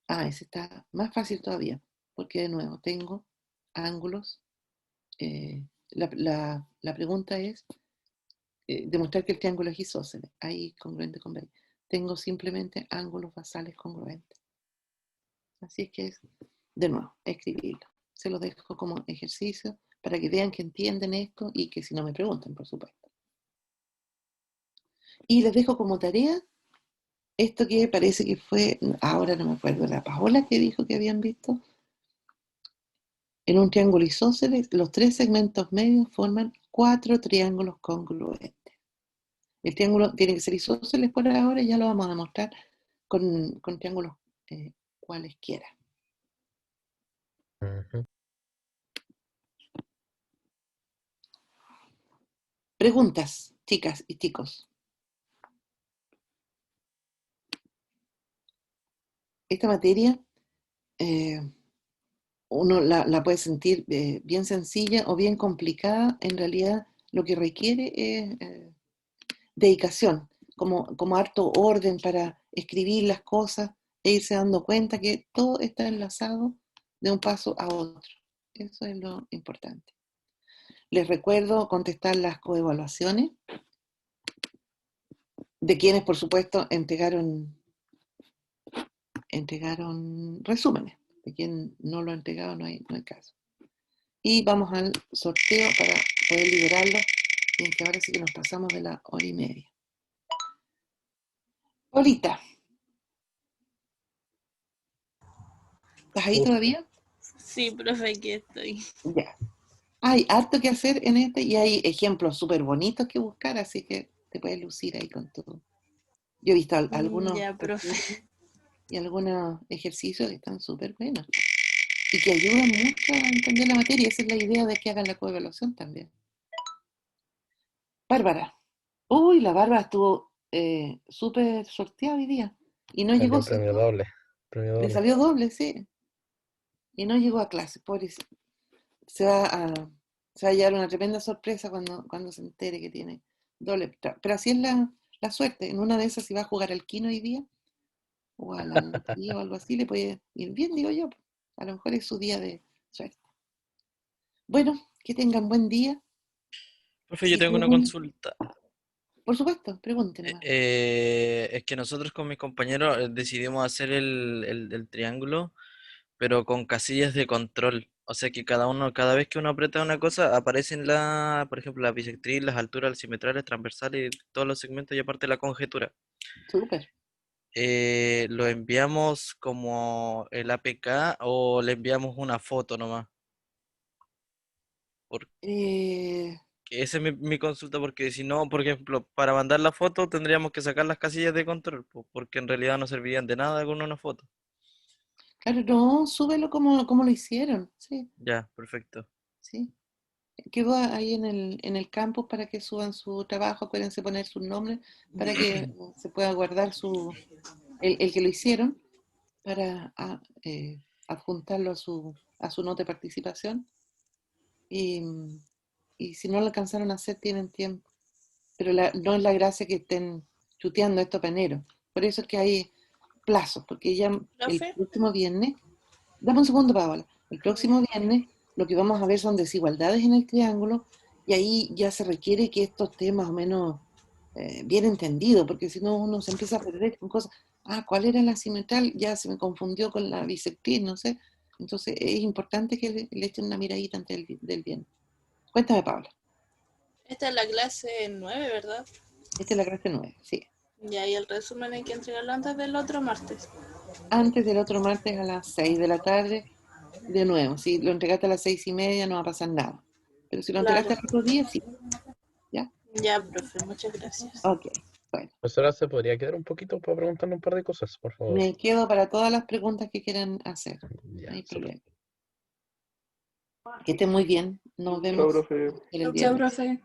Ah, ese está más fácil todavía, porque de nuevo tengo ángulos. La pregunta es demostrar que el triángulo es isósceles. Ahí congruente con B. Tengo simplemente ángulos basales congruentes. Así es que es, de nuevo, escribirlo. Se lo dejo como ejercicio para que vean que entienden esto y que si no me pregunten, por supuesto. Y les dejo como tarea esto que parece que fue, ahora no me acuerdo, la Paola que dijo que habían visto. En un triángulo isósceles, los tres segmentos medios forman 4 triángulos congruentes. El triángulo tiene que ser isósceles por ahora, ya lo vamos a demostrar con triángulos cualesquiera. Ujú. Preguntas, chicas y chicos. Esta materia uno la puede sentir bien sencilla o bien complicada. En realidad lo que requiere es dedicación, como harto orden para escribir las cosas e irse dando cuenta que todo está enlazado de un paso a otro. Eso es lo importante. Les recuerdo contestar las coevaluaciones, de quienes, por supuesto, entregaron resúmenes. De quien no lo ha entregado no hay caso. Y vamos al sorteo para poder liberarlo, y que ahora sí que nos pasamos de la 1:30. Paulita, ¿estás ahí todavía? Sí, profe, aquí estoy. Ya. Hay harto que hacer en este y hay ejemplos súper bonitos que buscar, así que te puedes lucir ahí con todo. Yo he visto algunos Ya, profe. y algunos ejercicios que están súper buenos y que ayudan mucho a entender la materia. Esa es la idea de que hagan la coevaluación también. Bárbara. Uy, la Bárbara estuvo súper sorteada hoy día y no llegó, Salió premio ¿cierto? doble. Premio Le doble. salió doble, sí. Y no llegó a clase, pobrecito. Se va a llevar una tremenda sorpresa cuando se entere que tiene doble. Pero así es la suerte. En una de esas, si va a jugar al Kino hoy día, o a la lotería o algo así, le puede ir bien, digo yo. A lo mejor es su día de suerte. Bueno, que tengan buen día. Profe, yo Si tengo una tienen, consulta. por supuesto, pregunten nomás. Es que nosotros con mis compañeros decidimos hacer el triángulo, pero con casillas de control. O sea que cada vez que uno aprieta una cosa, aparecen por ejemplo, la bisectriz, las alturas, las simetrales, transversales, todos los segmentos y aparte la conjetura. Súper. ¿Lo enviamos como el APK o le enviamos una foto nomás? Porque Eh, esa es mi consulta, porque si no, por ejemplo, para mandar la foto tendríamos que sacar las casillas de control, porque en realidad no servirían de nada con una foto. claro, no, súbelo como lo hicieron. Sí, Ya, perfecto. sí. Quedó ahí en el campus para que suban su trabajo. Acuérdense poner sus nombres para que se pueda guardar el que lo hicieron para adjuntarlo a su nota de participación. Y, y si no lo alcanzaron a hacer, tienen tiempo. Pero no es la gracia que estén chuteando esto para enero. Por eso es que hay plazos, porque ya el Profe, próximo viernes, dame un segundo, Paola, el próximo viernes lo que vamos a ver son desigualdades en el triángulo y ahí ya se requiere que esto esté más o menos bien entendido, porque si no uno se empieza a perder con cosas. Ah, ¿cuál era la simetral? Ya se me confundió con la bisectriz, no sé. Entonces es importante que le echen una miradita antes del viernes. Cuéntame, Paola. esta es la clase 9, ¿verdad? Esta es la clase 9, sí. Ya, y el resumen hay que entregarlo antes del otro martes. Antes del otro martes a las 6 de la tarde, de nuevo. Si lo entregaste a las 6:30 no va a pasar nada. Pero si lo Claro. entregaste al otro día, sí. ¿Ya? Ya, profe, muchas gracias. Ok, bueno. Pues ahora se podría quedar un poquito para preguntarle un par de cosas, por favor. Me quedo para todas las preguntas que quieran hacer. No Ya, hay súper. problema. Que estén muy bien. Nos Chao, vemos profe. el Chao, viernes. profe.